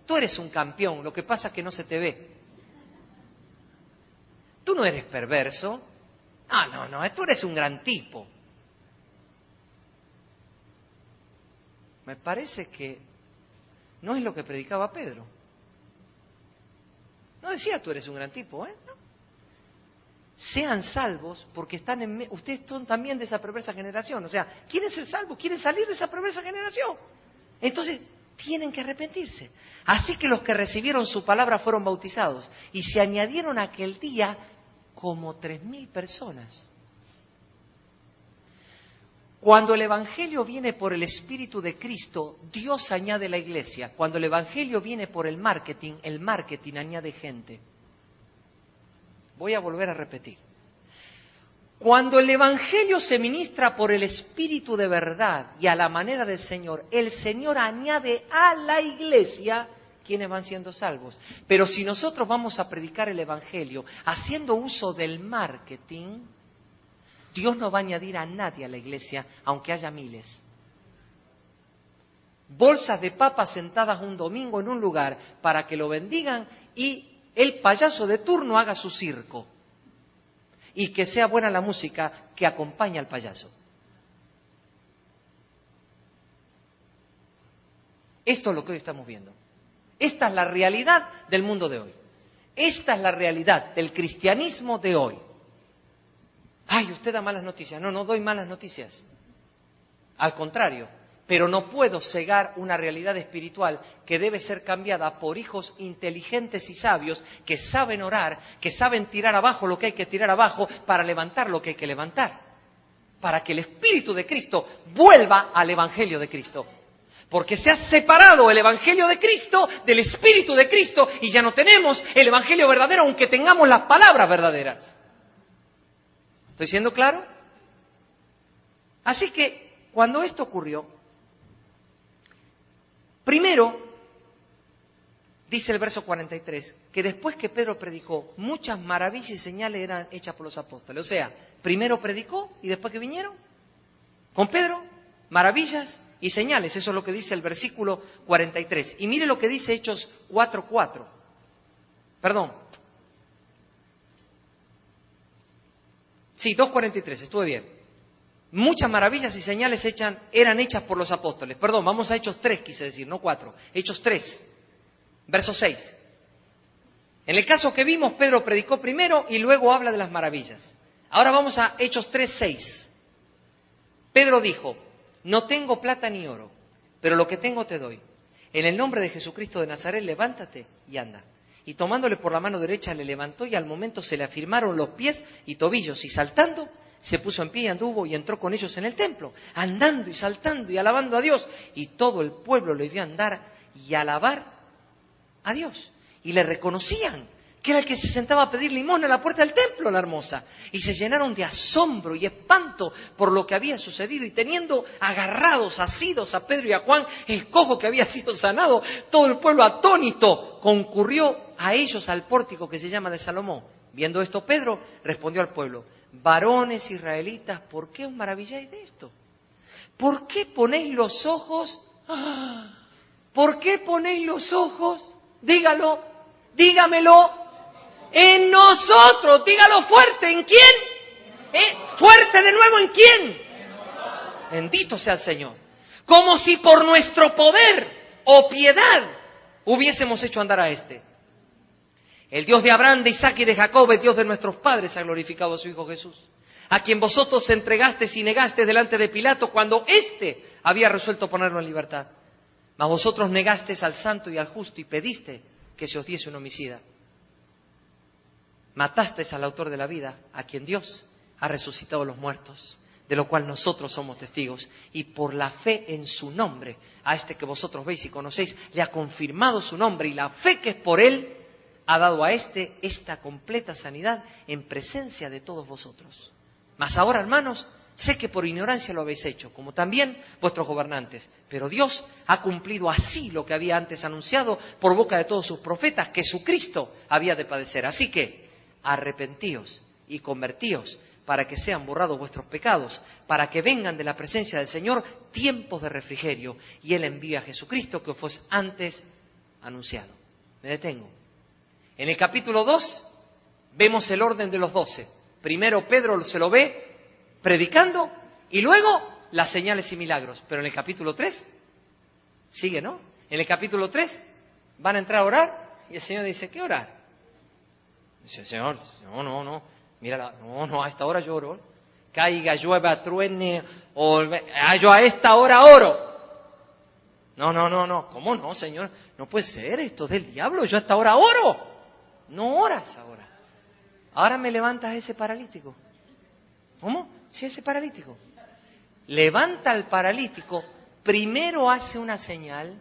Tú eres un campeón, lo que pasa es que no se te ve. Tú no eres perverso. Ah, no, tú eres un gran tipo. Me parece que no es lo que predicaba Pedro. No decía tú eres un gran tipo, ¿eh? No. Sean salvos porque están ustedes son también de esa perversa generación. O sea, ¿quieren ser salvos? ¿Quieren salir de esa perversa generación? Entonces, tienen que arrepentirse. Así que los que recibieron su palabra fueron bautizados y se añadieron aquel día como 3.000 personas. Cuando el Evangelio viene por el Espíritu de Cristo, Dios añade la iglesia. Cuando el Evangelio viene por el marketing añade gente. Voy a volver a repetir. Cuando el Evangelio se ministra por el Espíritu de verdad y a la manera del Señor, el Señor añade a la iglesia quienes van siendo salvos. Pero si nosotros vamos a predicar el Evangelio haciendo uso del marketing, Dios no va a añadir a nadie a la iglesia, aunque haya miles. Bolsas de papas sentadas un domingo en un lugar para que lo bendigan y el payaso de turno haga su circo. Y que sea buena la música que acompaña al payaso. Esto es lo que hoy estamos viendo. Esta es la realidad del mundo de hoy. Esta es la realidad del cristianismo de hoy. Ay, usted da malas noticias. No doy malas noticias. Al contrario, pero no puedo cegar una realidad espiritual que debe ser cambiada por hijos inteligentes y sabios que saben orar, que saben tirar abajo lo que hay que tirar abajo para levantar lo que hay que levantar, para que el Espíritu de Cristo vuelva al Evangelio de Cristo. Porque se ha separado el Evangelio de Cristo del Espíritu de Cristo y ya no tenemos el Evangelio verdadero, aunque tengamos las palabras verdaderas. ¿Estoy siendo claro? Así que, cuando esto ocurrió, primero, dice el verso 43, que después que Pedro predicó, muchas maravillas y señales eran hechas por los apóstoles. O sea, primero predicó y después que vinieron, con Pedro, maravillas y señales. Eso es lo que dice el versículo 43. Y mire lo que dice Hechos 4:4. Perdón. Sí, 2:43, estuve bien. Muchas maravillas y señales eran hechas por los apóstoles. Perdón, vamos a Hechos 3, quise decir, no 4. Hechos 3, verso 6. En el caso que vimos, Pedro predicó primero y luego habla de las maravillas. Ahora vamos a Hechos 3:6. Pedro dijo: no tengo plata ni oro, pero lo que tengo te doy. En el nombre de Jesucristo de Nazaret, levántate y anda. Y tomándole por la mano derecha le levantó y al momento se le afirmaron los pies y tobillos y saltando se puso en pie y anduvo y entró con ellos en el templo, andando y saltando y alabando a Dios. Y todo el pueblo le vio andar y alabar a Dios. Y le reconocían que era el que se sentaba a pedir limosna en la puerta del templo, la hermosa. Y se llenaron de asombro y espanto por lo que había sucedido. Y teniendo agarrados, asidos a Pedro y a Juan, el cojo que había sido sanado, todo el pueblo atónito concurrió a ellos al pórtico que se llama de Salomón. Viendo esto, Pedro respondió al pueblo: varones israelitas, ¿por qué os maravilláis de esto? ¿Por qué ponéis los ojos? ¿Por qué ponéis los ojos? Dígalo, dígamelo. En nosotros, dígalo fuerte, ¿en quién? Fuerte de nuevo, ¿en quién? Bendito sea el Señor. Como si por nuestro poder o piedad hubiésemos hecho andar a este. El Dios de Abraham, de Isaac y de Jacob, el Dios de nuestros padres, ha glorificado a su Hijo Jesús, a quien vosotros entregasteis y negasteis delante de Pilato cuando éste había resuelto ponerlo en libertad. Mas vosotros negasteis al santo y al justo y pediste que se os diese un homicida. Matasteis al autor de la vida, a quien Dios ha resucitado los muertos, de lo cual nosotros somos testigos. Y por la fe en su nombre, a este que vosotros veis y conocéis, le ha confirmado su nombre, y la fe que es por él ha dado a este esta completa sanidad en presencia de todos vosotros. Mas ahora, hermanos, sé que por ignorancia lo habéis hecho, como también vuestros gobernantes. Pero Dios ha cumplido así lo que había antes anunciado por boca de todos sus profetas, que su Cristo había de padecer. Así que arrepentíos y convertíos para que sean borrados vuestros pecados, para que vengan de la presencia del Señor tiempos de refrigerio, y Él envía a Jesucristo que os fue antes anunciado. Me detengo. En el capítulo 2 vemos el orden de los 12. Primero Pedro se lo ve predicando y luego las señales y milagros. Pero en el capítulo 3 sigue, ¿no? En el capítulo 3 van a entrar a orar y el Señor dice: ¿qué orar? Dice: Señor, no, mira, no, a esta hora yo oro. Caiga, llueva, truene, yo a esta hora oro. No, ¿cómo no, Señor? No puede ser, esto es del diablo, yo a esta hora oro. No oras ahora. Ahora me levantas a ese paralítico. ¿Cómo? Sí, ese paralítico. Levanta al paralítico, primero hace una señal.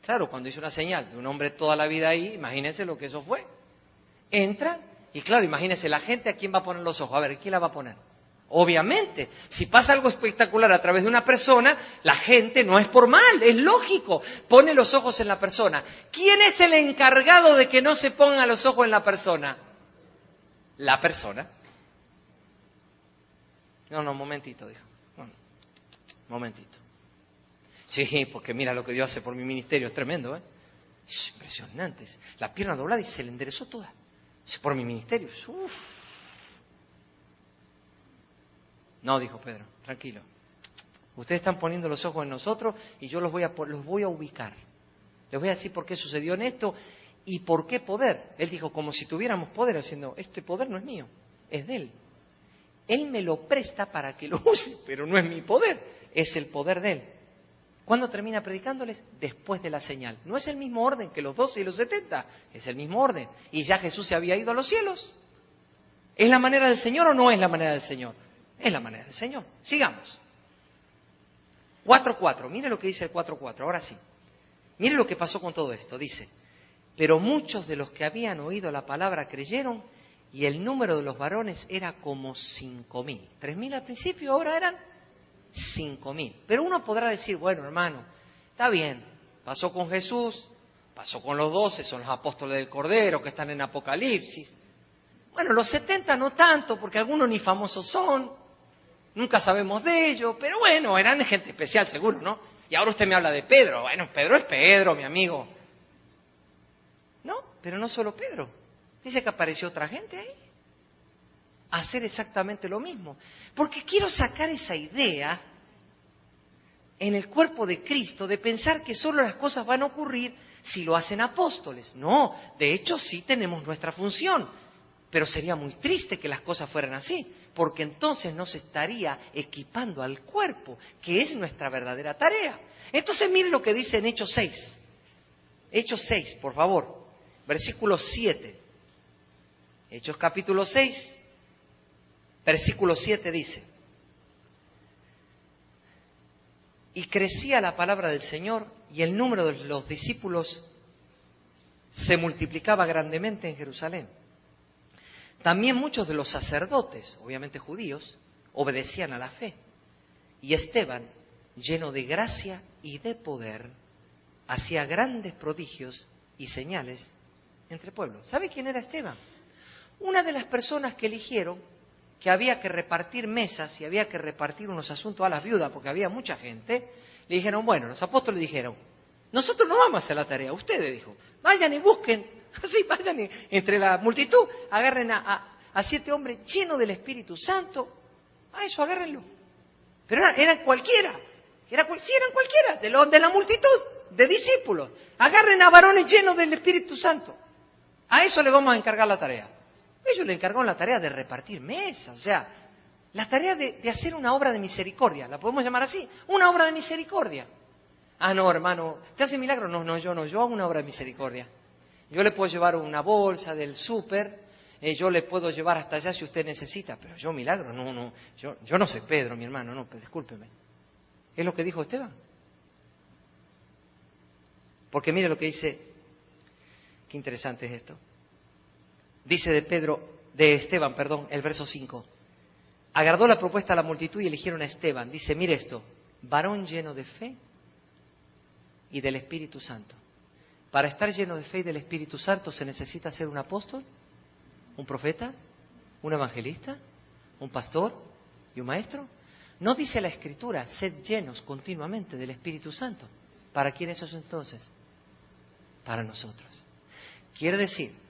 Claro, cuando hizo una señal de un hombre toda la vida ahí, imagínense lo que eso fue. Entra y claro, imagínense la gente a quién va a poner los ojos. A ver, ¿quién la va a poner? Obviamente, si pasa algo espectacular a través de una persona, la gente, no es por mal, es lógico, pone los ojos en la persona. ¿Quién es el encargado de que no se pongan los ojos en la persona? La persona. No, momentito, dijo. Momentito. Sí, porque mira lo que Dios hace por mi ministerio, es tremendo, ¿eh? Es impresionante. La pierna doblada y se le enderezó toda. Por mi ministerio. Uf. No, dijo Pedro, tranquilo. Ustedes están poniendo los ojos en nosotros y yo los voy a ubicar. Les voy a decir por qué sucedió en esto y por qué poder. Él dijo, como si tuviéramos poder, diciendo, este poder no es mío, es de Él. Él me lo presta para que lo use, pero no es mi poder, es el poder de Él. ¿Cuándo termina predicándoles? Después de la señal. No es el mismo orden que los 12 y los 70, es el mismo orden. Y ya Jesús se había ido a los cielos. ¿Es la manera del Señor o no es la manera del Señor? Es la manera del Señor. Sigamos. 4.4, mire lo que dice el 4.4, ahora sí. Mire lo que pasó con todo esto, dice, pero muchos de los que habían oído la palabra creyeron y el número de los varones era como 5.000. 3.000 al principio, ahora eran 5.000. Pero uno podrá decir, bueno hermano, está bien, pasó con Jesús, pasó con los 12, son los apóstoles del Cordero que están en Apocalipsis. Bueno, los 70 no tanto, porque algunos ni famosos son, nunca sabemos de ellos, pero bueno, eran gente especial seguro, ¿no? Y ahora usted me habla de Pedro, bueno, Pedro es Pedro, mi amigo. No, pero no solo Pedro, dice que apareció otra gente ahí, a hacer exactamente lo mismo. Porque quiero sacar esa idea en el cuerpo de Cristo de pensar que solo las cosas van a ocurrir si lo hacen apóstoles. No, de hecho sí tenemos nuestra función, pero sería muy triste que las cosas fueran así, porque entonces no se estaría equipando al cuerpo, que es nuestra verdadera tarea. Entonces mire lo que dice en Hechos 6. Hechos 6, por favor, versículo 7. Hechos capítulo 6, versículo 7 dice, y crecía la palabra del Señor y el número de los discípulos se multiplicaba grandemente en Jerusalén. También muchos de los sacerdotes, obviamente judíos, obedecían a la fe. Y Esteban, lleno de gracia y de poder, hacía grandes prodigios y señales entre pueblos. ¿Sabe quién era Esteban? Una de las personas que eligieron que había que repartir mesas y había que repartir unos asuntos a las viudas, porque había mucha gente, le dijeron, bueno, los apóstoles dijeron, nosotros no vamos a hacer la tarea, ustedes, dijo, vayan y busquen, así vayan y, entre la multitud, agarren a 7 hombres llenos del Espíritu Santo, a eso agárrenlo. Pero eran cualquiera, sí, eran cualquiera, de la multitud, de discípulos, agarren a varones llenos del Espíritu Santo, a eso le vamos a encargar la tarea. Ellos le encargaron la tarea de repartir mesas, o sea, la tarea de hacer una obra de misericordia, la podemos llamar así, una obra de misericordia. Ah, no, hermano, ¿te hace milagro? No, yo hago una obra de misericordia. Yo le puedo llevar una bolsa del súper, yo le puedo llevar hasta allá si usted necesita, pero yo milagro, no, yo no soy Pedro, mi hermano, no, pues discúlpeme. Es lo que dijo Esteban. Porque mire lo que dice, qué interesante es esto. Dice de Esteban, el verso 5. Agradó la propuesta a la multitud y eligieron a Esteban. Dice, mire esto, varón lleno de fe y del Espíritu Santo. Para estar lleno de fe y del Espíritu Santo se necesita ser un apóstol, un profeta, un evangelista, un pastor y un maestro. No dice la Escritura, sed llenos continuamente del Espíritu Santo. ¿Para quién es eso entonces? Para nosotros. Quiere decir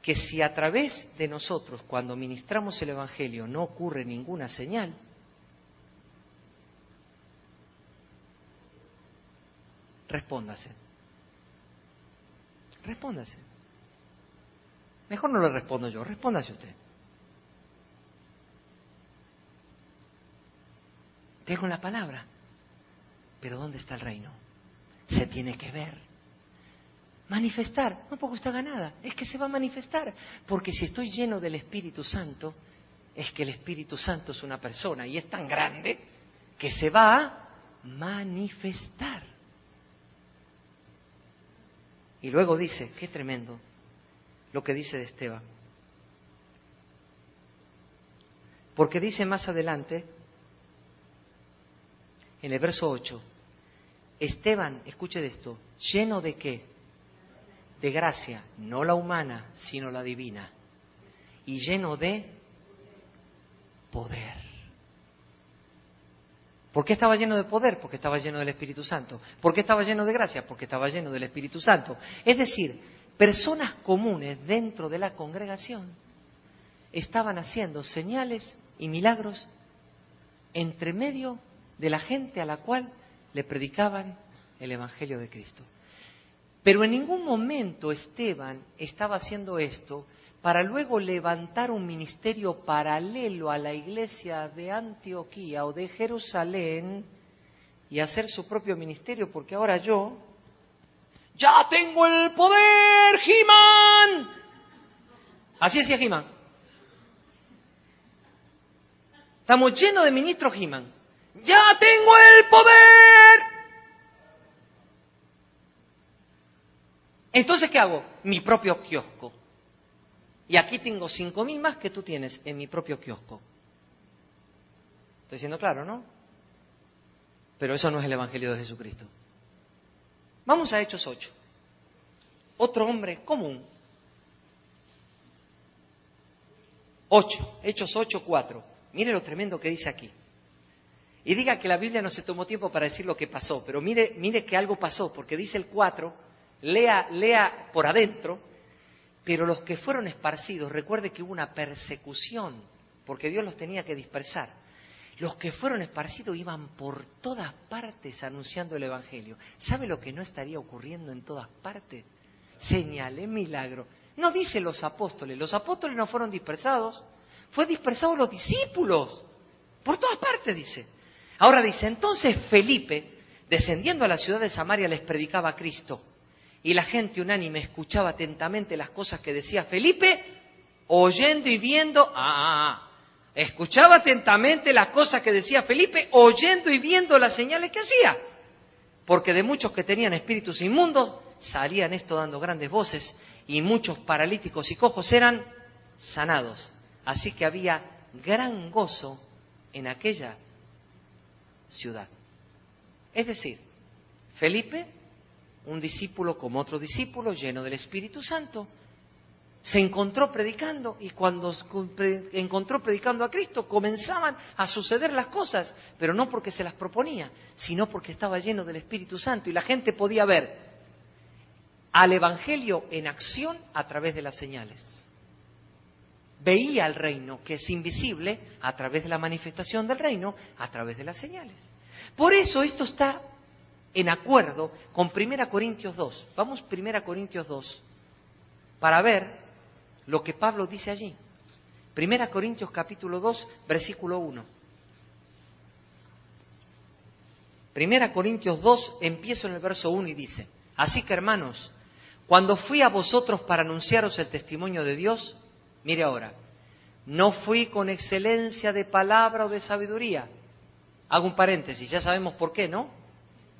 que si a través de nosotros, cuando ministramos el Evangelio, no ocurre ninguna señal, respóndase. Respóndase. Mejor no le respondo yo, respóndase usted. Tengo la palabra, pero ¿dónde está el reino? Se tiene que ver. Manifestar, no porque usted haga nada, es que se va a manifestar. Porque si estoy lleno del Espíritu Santo, es que el Espíritu Santo es una persona y es tan grande que se va a manifestar. Y luego dice, qué tremendo lo que dice de Esteban. Porque dice más adelante, en el verso 8, Esteban, escuche de esto, lleno de ¿qué? De gracia, no la humana, sino la divina, y lleno de poder. ¿Por qué estaba lleno de poder? Porque estaba lleno del Espíritu Santo. ¿Por qué estaba lleno de gracia? Porque estaba lleno del Espíritu Santo. Es decir, personas comunes dentro de la congregación estaban haciendo señales y milagros entre medio de la gente a la cual le predicaban el Evangelio de Cristo. Pero en ningún momento Esteban estaba haciendo esto para luego levantar un ministerio paralelo a la iglesia de Antioquía o de Jerusalén y hacer su propio ministerio, porque ahora yo ya tengo el poder, He-Man. Así decía He-Man. Estamos llenos de ministros He-Man. ¡Ya tengo el poder! Entonces, ¿qué hago? Mi propio kiosco. Y aquí tengo 5.000 más que tú tienes en mi propio kiosco. Estoy siendo claro, ¿no? Pero eso no es el Evangelio de Jesucristo. Vamos a Hechos 8. Otro hombre común. 8, Hechos 8, 4. Mire lo tremendo que dice aquí. Y diga que la Biblia no se tomó tiempo para decir lo que pasó, pero mire que algo pasó, porque dice el 4, lea por adentro, pero los que fueron esparcidos, recuerde que hubo una persecución, porque Dios los tenía que dispersar. Los que fueron esparcidos iban por todas partes anunciando el Evangelio. ¿Sabe lo que no estaría ocurriendo en todas partes? Señalé milagro. No dice los apóstoles no fueron dispersados, fue dispersados los discípulos, por todas partes dice. Ahora dice, entonces Felipe, descendiendo a la ciudad de Samaria, les predicaba a Cristo. Y la gente unánime escuchaba atentamente las cosas que decía Felipe, oyendo y viendo. Escuchaba atentamente las cosas que decía Felipe, oyendo y viendo las señales que hacía. Porque de muchos que tenían espíritus inmundos, salían esto dando grandes voces, y muchos paralíticos y cojos eran sanados. Así que había gran gozo en aquella ciudad. Es decir, Felipe, un discípulo como otro discípulo, lleno del Espíritu Santo, se encontró predicando, y cuando encontró predicando a Cristo, comenzaban a suceder las cosas, pero no porque se las proponía, sino porque estaba lleno del Espíritu Santo, y la gente podía ver al Evangelio en acción a través de las señales. Veía el reino, que es invisible, a través de la manifestación del reino, a través de las señales. Por eso esto está en acuerdo con 1 Corintios 2. Vamos 1 Corintios 2 para ver lo que Pablo dice allí. 1 Corintios capítulo 2, versículo 1. 1 Corintios 2, empiezo en el verso 1 y dice, así que hermanos, cuando fui a vosotros para anunciaros el testimonio de Dios, mire ahora, no fui con excelencia de palabra o de sabiduría. Hago un paréntesis, ya sabemos por qué, ¿no?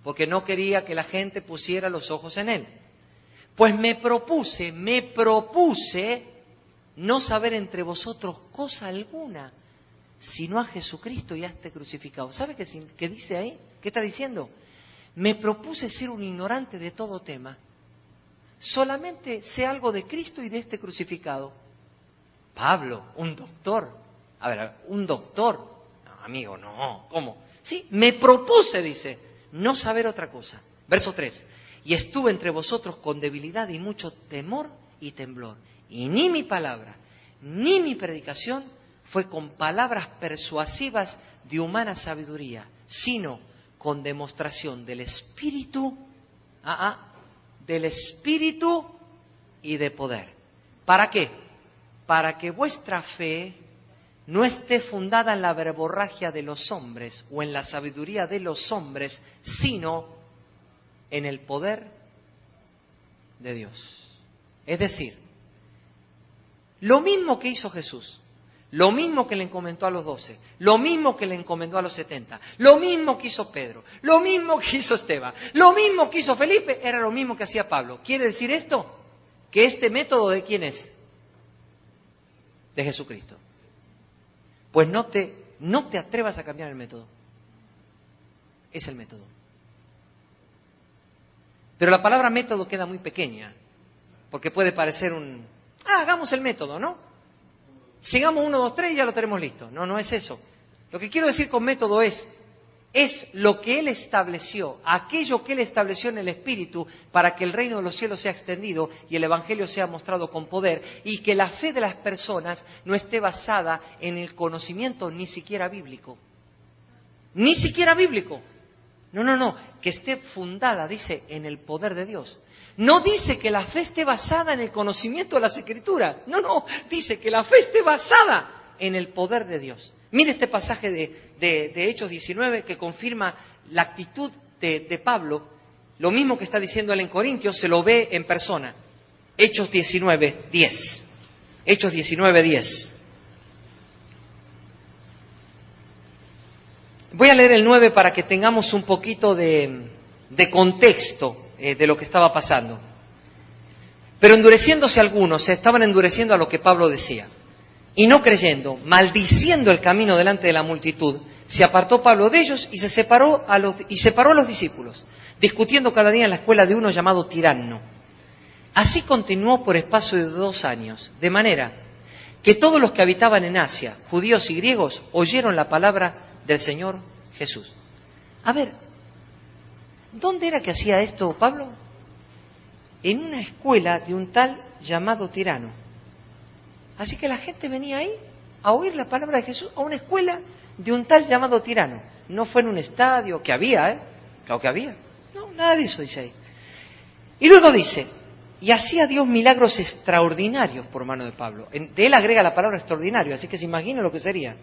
Porque no quería que la gente pusiera los ojos en él. Pues me propuse no saber entre vosotros cosa alguna, sino a Jesucristo y a este crucificado. ¿Sabe qué dice ahí? ¿Qué está diciendo? Me propuse ser un ignorante de todo tema. Solamente sé algo de Cristo y de este crucificado. Pablo, un doctor. A ver, un doctor. No, amigo, no. ¿Cómo? Sí, me propuse, dice, no saber otra cosa. Verso 3. Y estuve entre vosotros con debilidad y mucho temor y temblor. Y ni mi palabra, ni mi predicación fue con palabras persuasivas de humana sabiduría, sino con demostración del Espíritu, del Espíritu y de poder. ¿Para qué? Para que vuestra fe no esté fundada en la verborragia de los hombres o en la sabiduría de los hombres, sino en el poder de Dios. Es decir, lo mismo que hizo Jesús, lo mismo que le encomendó a los 12, lo mismo que le encomendó a los 70, lo mismo que hizo Pedro, lo mismo que hizo Esteban, lo mismo que hizo Felipe, era lo mismo que hacía Pablo. ¿Quiere decir esto? Que este método, ¿de quién es? De Jesucristo. Pues no te atrevas a cambiar el método. Es el método. Pero la palabra método queda muy pequeña, porque puede parecer hagamos el método, ¿no? Sigamos 1, 2, 3 y ya lo tenemos listo. No es eso. Lo que quiero decir con método es lo que Él estableció, aquello que Él estableció en el Espíritu para que el reino de los cielos sea extendido y el Evangelio sea mostrado con poder, y que la fe de las personas no esté basada en el conocimiento ni siquiera bíblico. Ni siquiera bíblico. No, que esté fundada, dice, en el poder de Dios. No dice que la fe esté basada en el conocimiento de las Escrituras. No, dice que la fe esté basada en el poder de Dios. Mire este pasaje de Hechos 19 que confirma la actitud de Pablo. Lo mismo que está diciendo él en Corintios, se lo ve en persona. Hechos 19:10. Hechos 19:10. Voy a leer el 9 para que tengamos un poquito de contexto de lo que estaba pasando. Pero endureciéndose algunos, se estaban endureciendo a lo que Pablo decía. Y no creyendo, maldiciendo el camino delante de la multitud, se apartó Pablo de ellos y separó a los discípulos, discutiendo cada día en la escuela de uno llamado Tiranno. Así continuó por espacio de 2 años, de manera que todos los que habitaban en Asia, judíos y griegos, oyeron la palabra del Señor Jesús. A ver, ¿dónde era que hacía esto Pablo? En una escuela de un tal llamado Tiranno. Así que la gente venía ahí a oír la palabra de Jesús, a una escuela de un tal llamado Tiranno. No fue en un estadio, que había, claro que había. No, nada de eso dice ahí. Y luego dice, y hacía Dios milagros extraordinarios por mano de Pablo. De él agrega la palabra extraordinario, así que se imagina lo que sería.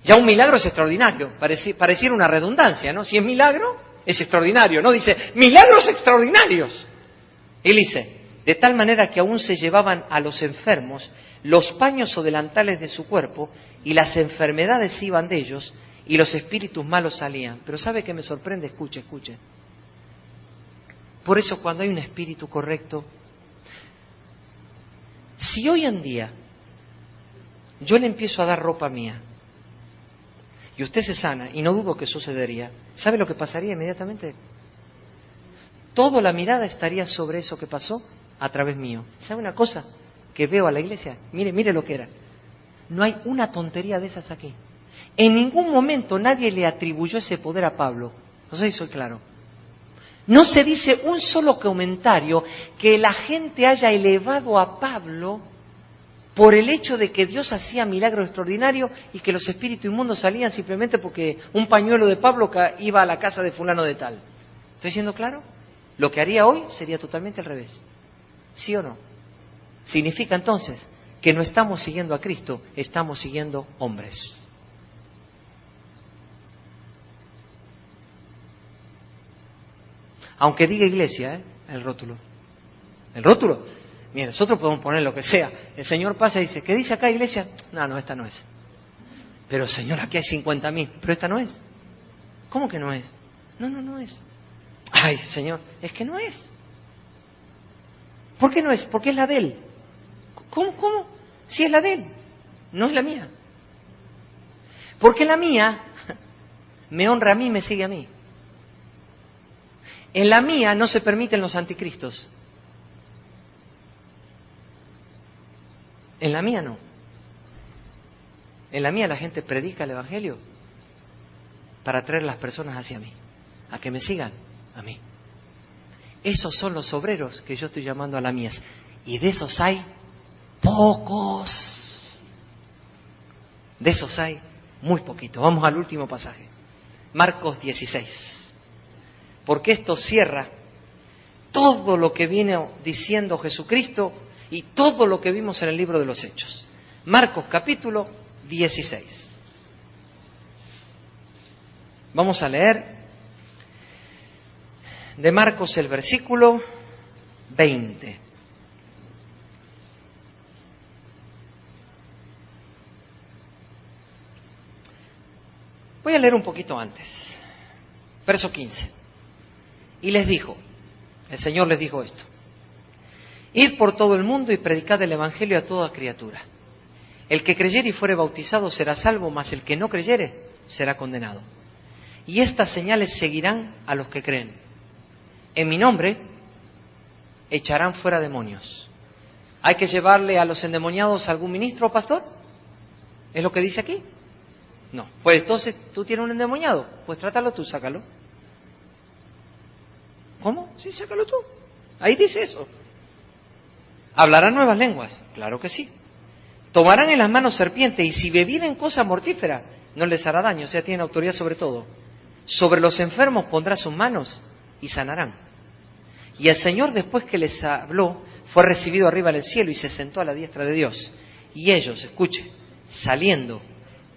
Ya un milagro es extraordinario, pareciera una redundancia, ¿no? Si es milagro, es extraordinario, ¿no? Dice, milagros extraordinarios. Él dice, de tal manera que aún se llevaban a los enfermos los paños o delantales de su cuerpo, y las enfermedades iban de ellos, y los espíritus malos salían. Pero ¿sabe qué me sorprende? Escuche. Por eso cuando hay un espíritu correcto, si hoy en día yo le empiezo a dar ropa mía, y usted se sana, y no dudo que sucedería, ¿sabe lo que pasaría inmediatamente? Toda la mirada estaría sobre eso que pasó a través mío. ¿Sabe una cosa? Que veo a la iglesia, mire lo que era. No hay una tontería de esas aquí. En ningún momento nadie le atribuyó ese poder a Pablo. No sé si soy claro. No se dice un solo comentario que la gente haya elevado a Pablo por el hecho de que Dios hacía milagros extraordinarios y que los espíritus inmundos salían simplemente porque un pañuelo de Pablo iba a la casa de fulano de tal. ¿Estoy siendo claro? Lo que haría hoy sería totalmente al revés. ¿Sí o no? Significa entonces que no estamos siguiendo a Cristo, estamos siguiendo hombres. Aunque diga iglesia, el rótulo. El rótulo. Mira, nosotros podemos poner lo que sea. El Señor pasa y dice, ¿qué dice acá iglesia? No, esta no es. Pero Señor, aquí hay 50.000. Pero esta no es. ¿Cómo que no es? No es. Ay, Señor, es que no es. ¿Por qué no es? Porque es la de Él. ¿Cómo? Si es la de Él, no es la mía. Porque la mía me honra a mí, me sigue a mí. En la mía no se permiten los anticristos. En la mía no. En la mía la gente predica el Evangelio para traer las personas hacia mí, a que me sigan a mí. Esos son los obreros que yo estoy llamando a la mies. Y de esos hay pocos. De esos hay muy poquitos. Vamos al último pasaje. Marcos 16. Porque esto cierra todo lo que viene diciendo Jesucristo y todo lo que vimos en el libro de los Hechos. Marcos capítulo 16. Vamos a leer de Marcos el versículo 20. Voy a leer un poquito antes. Verso 15. Y les dijo, el Señor les dijo esto: id por todo el mundo y predicad el Evangelio a toda criatura. El que creyere y fuere bautizado será salvo, mas el que no creyere será condenado. Y estas señales seguirán a los que creen. En mi nombre echarán fuera demonios. ¿Hay que llevarle a los endemoniados a algún ministro o pastor? ¿Es lo que dice aquí? No. Pues entonces tú tienes un endemoniado, pues trátalo tú, sácalo. ¿Cómo? Sí, sácalo tú. Ahí dice eso. ¿Hablarán nuevas lenguas? Claro que sí. Tomarán en las manos serpientes y si bebieren cosa mortífera no les hará daño, o sea, tienen autoridad sobre todo. Sobre los enfermos pondrá sus manos y sanarán. Y el Señor, después que les habló, fue recibido arriba en el cielo y se sentó a la diestra de Dios. Y ellos, escuche, saliendo,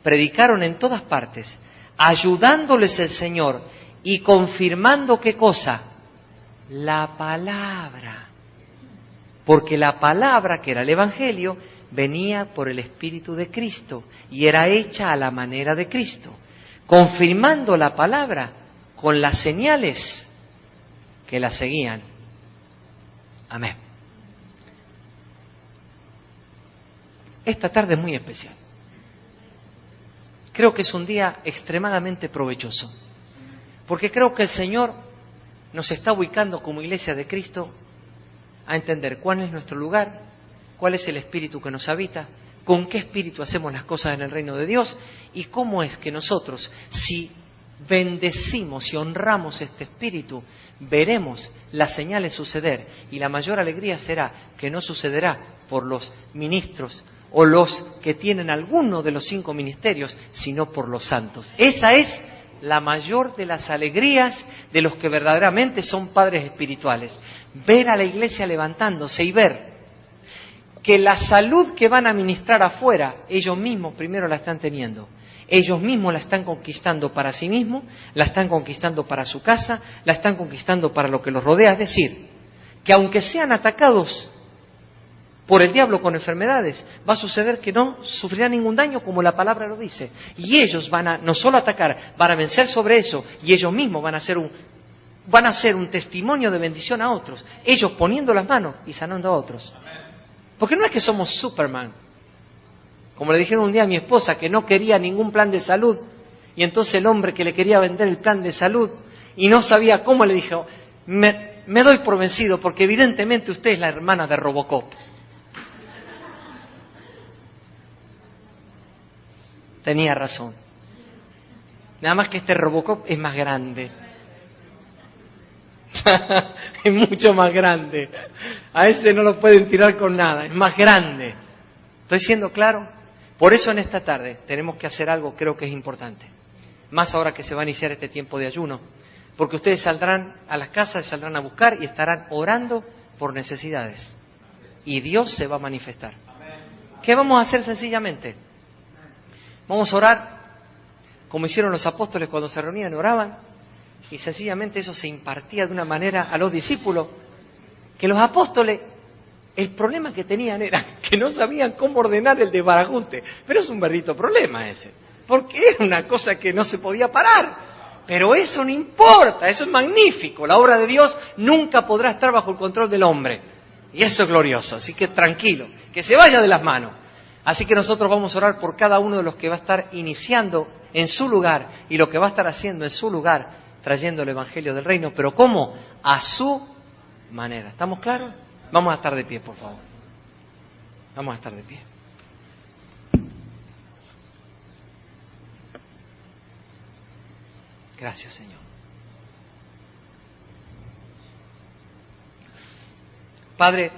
predicaron en todas partes, ayudándoles el Señor y confirmando ¿qué cosa? La palabra. Porque la palabra, que era el Evangelio, venía por el Espíritu de Cristo y era hecha a la manera de Cristo, confirmando la palabra con las señales que la seguían. Amén. Esta tarde es muy especial. Creo que es un día extremadamente provechoso, porque creo que el Señor nos está ubicando como Iglesia de Cristo a entender cuál es nuestro lugar, cuál es el espíritu que nos habita, con qué espíritu hacemos las cosas en el reino de Dios y cómo es que nosotros, si bendecimos y honramos este espíritu, veremos las señales suceder, y la mayor alegría será que no sucederá por los ministros o los que tienen alguno de los 5 ministerios, sino por los santos. Esa es la mayor de las alegrías de los que verdaderamente son padres espirituales. Ver a la iglesia levantándose y ver que la salud que van a ministrar afuera, ellos mismos primero la están teniendo. Ellos mismos la están conquistando para sí mismos, la están conquistando para su casa, la están conquistando para lo que los rodea. Es decir, que aunque sean atacados por el diablo con enfermedades, va a suceder que no sufrirán ningún daño, como la palabra lo dice. Y ellos van a no solo atacar, van a vencer sobre eso, y ellos mismos van a hacer un testimonio de bendición a otros, ellos poniendo las manos y sanando a otros. Porque no es que somos Superman. Como le dijeron un día a mi esposa, que no quería ningún plan de salud, y entonces el hombre que le quería vender el plan de salud y no sabía cómo, le dijo: me doy por vencido, porque evidentemente usted es la hermana de Robocop. Tenía razón. Nada más que este Robocop es más grande. Es mucho más grande. A ese no lo pueden tirar con nada, es más grande. ¿Estoy siendo claro? Por eso en esta tarde tenemos que hacer algo, creo que es importante. Más ahora que se va a iniciar este tiempo de ayuno. Porque ustedes saldrán a las casas, saldrán a buscar y estarán orando por necesidades. Y Dios se va a manifestar. ¿Qué vamos a hacer sencillamente? Vamos a orar como hicieron los apóstoles cuando se reunían y oraban. Y sencillamente eso se impartía de una manera a los discípulos, que los apóstoles, el problema que tenían era que no sabían cómo ordenar el desbarajuste. Pero es un verdadero problema ese, porque era una cosa que no se podía parar. Pero eso no importa, eso es magnífico. La obra de Dios nunca podrá estar bajo el control del hombre. Y eso es glorioso, así que tranquilo, que se vaya de las manos. Así que nosotros vamos a orar por cada uno de los que va a estar iniciando en su lugar y lo que va a estar haciendo en su lugar, trayendo el Evangelio del Reino, pero ¿cómo? A su manera. ¿Estamos claros? Vamos a estar de pie, por favor. Vamos a estar de pie. Gracias, Señor. Padre,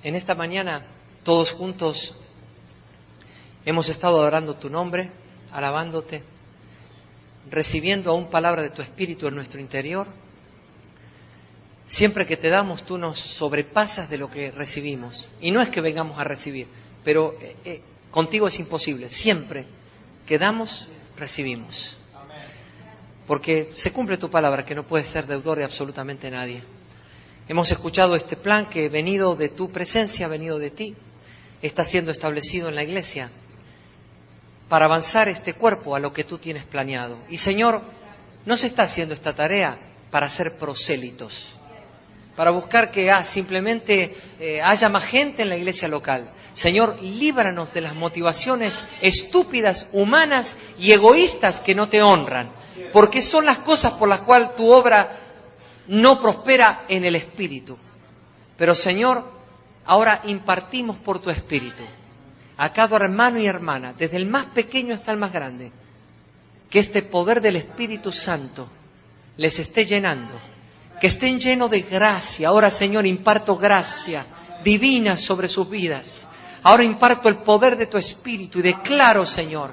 en esta mañana todos juntos hemos estado adorando tu nombre, alabándote, recibiendo aún palabra de tu Espíritu en nuestro interior. Siempre que te damos, tú nos sobrepasas de lo que recibimos. Y no es que vengamos a recibir, pero contigo es imposible. Siempre que damos, recibimos. Porque se cumple tu palabra, que no puedes ser deudor de absolutamente nadie. Hemos escuchado este plan que, venido de tu presencia, venido de ti, está siendo establecido en la iglesia para avanzar este cuerpo a lo que tú tienes planeado. Y Señor, no se está haciendo esta tarea para ser prosélitos, para buscar que simplemente haya más gente en la iglesia local. Señor, líbranos de las motivaciones estúpidas, humanas y egoístas que no te honran, porque son las cosas por las cuales tu obra no prospera en el Espíritu. Pero Señor, ahora impartimos por tu Espíritu a cada hermano y hermana, desde el más pequeño hasta el más grande, que este poder del Espíritu Santo les esté llenando, que estén llenos de gracia. Ahora, Señor, imparto gracia divina sobre sus vidas. Ahora imparto el poder de tu Espíritu y declaro, Señor,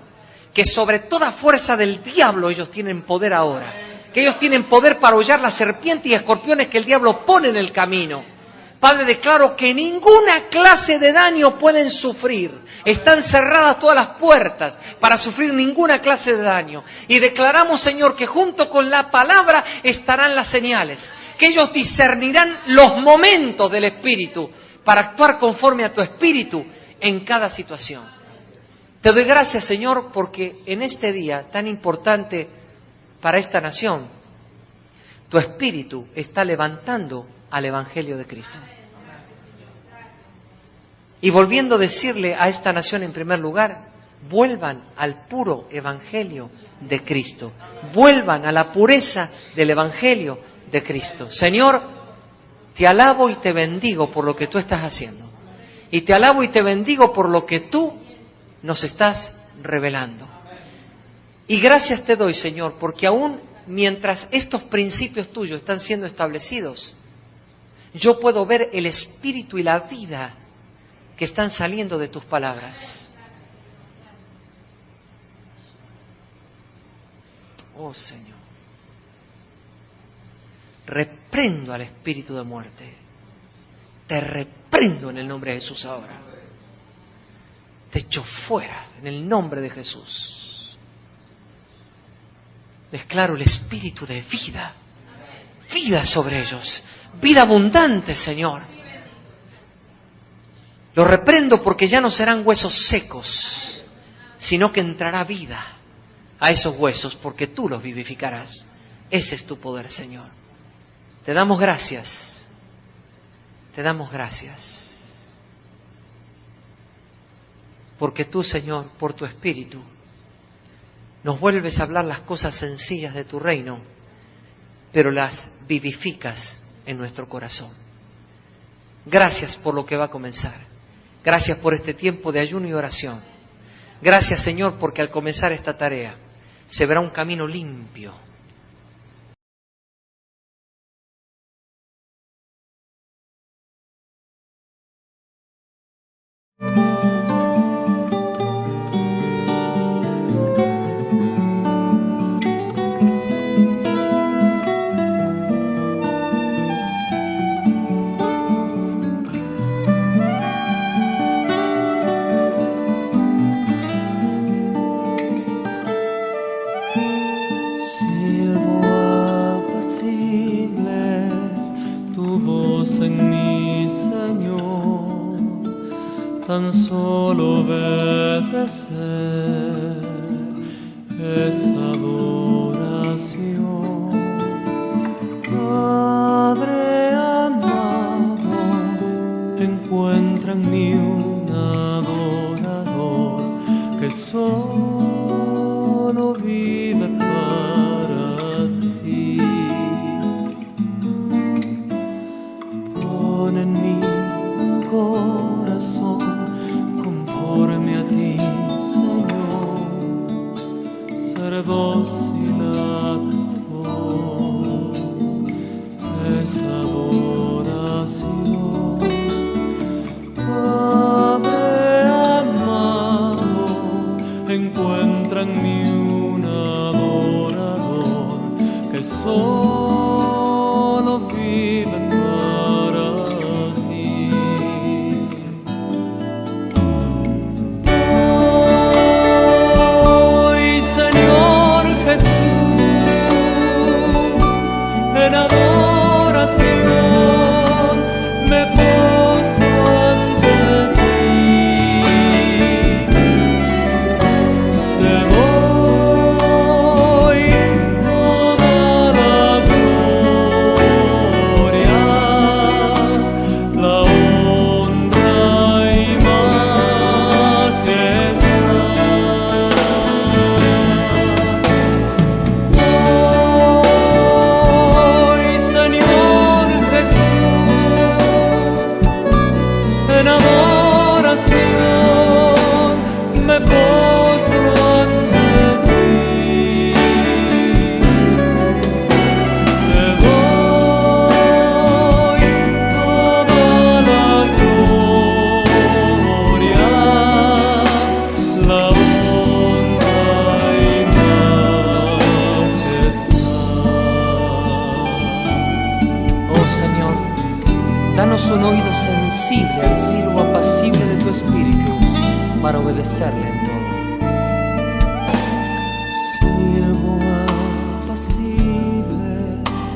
que sobre toda fuerza del diablo ellos tienen poder ahora. Que ellos tienen poder para hollar las serpientes y escorpiones que el diablo pone en el camino. Padre, declaro que ninguna clase de daño pueden sufrir. Están cerradas todas las puertas para sufrir ninguna clase de daño. Y declaramos, Señor, que junto con la palabra estarán las señales. Que ellos discernirán los momentos del Espíritu para actuar conforme a tu Espíritu en cada situación. Te doy gracias, Señor, porque en este día tan importante para esta nación, tu Espíritu está levantando al Evangelio de Cristo. Y volviendo a decirle a esta nación en primer lugar, vuelvan al puro Evangelio de Cristo. Vuelvan a la pureza del Evangelio de Cristo. Señor, te alabo y te bendigo por lo que tú estás haciendo. Y te alabo y te bendigo por lo que tú nos estás revelando. Y gracias te doy, Señor, porque aún mientras estos principios tuyos están siendo establecidos, yo puedo ver el espíritu y la vida que están saliendo de tus palabras. Oh Señor, reprendo al espíritu de muerte. Te reprendo en el nombre de Jesús ahora. Te echo fuera en el nombre de Jesús. Declaro el espíritu de vida. Vida sobre ellos. Vida abundante, Señor. Los reprendo porque ya no serán huesos secos, sino que entrará vida a esos huesos porque tú los vivificarás. Ese es tu poder, Señor. Te damos gracias. Te damos gracias. Porque tú, Señor, por tu Espíritu, nos vuelves a hablar las cosas sencillas de tu reino, pero las vivificas en nuestro corazón. Gracias por lo que va a comenzar. Gracias por este tiempo de ayuno y oración. Gracias, Señor, porque al comenzar esta tarea se verá un camino limpio. Silbo apacibles tu voz en mí, Señor, tan solo obedecer esa adoración. Padre amado, encuentra en mí un adorador que solo vive para ti. Pon en mí un corazón conforme a ti, Señor, ser dócil a tu voz, esa adoración. Padre amado, encuentra en mí una Danos un oído sensible al silbo apacible de tu espíritu para obedecerle en todo. Silbo apacible es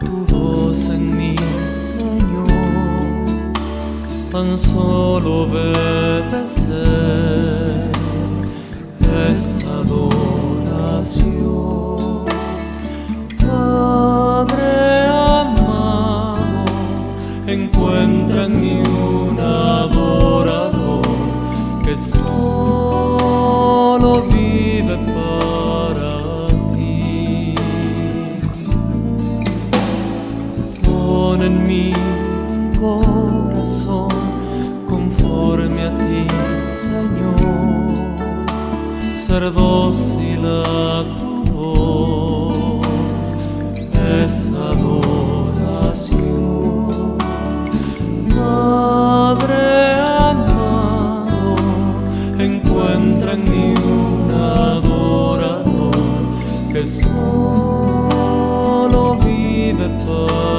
tu voz en mí, Señor. Tan solo obedecer es adoración. Padre amado, encuentra en mí un adorador que solo vive para ti. Pon en mí un corazón conforme a ti, Señor, ser dócil a tu voz es adoración. Padre amado, encuentra en mí un adorador que solo vive para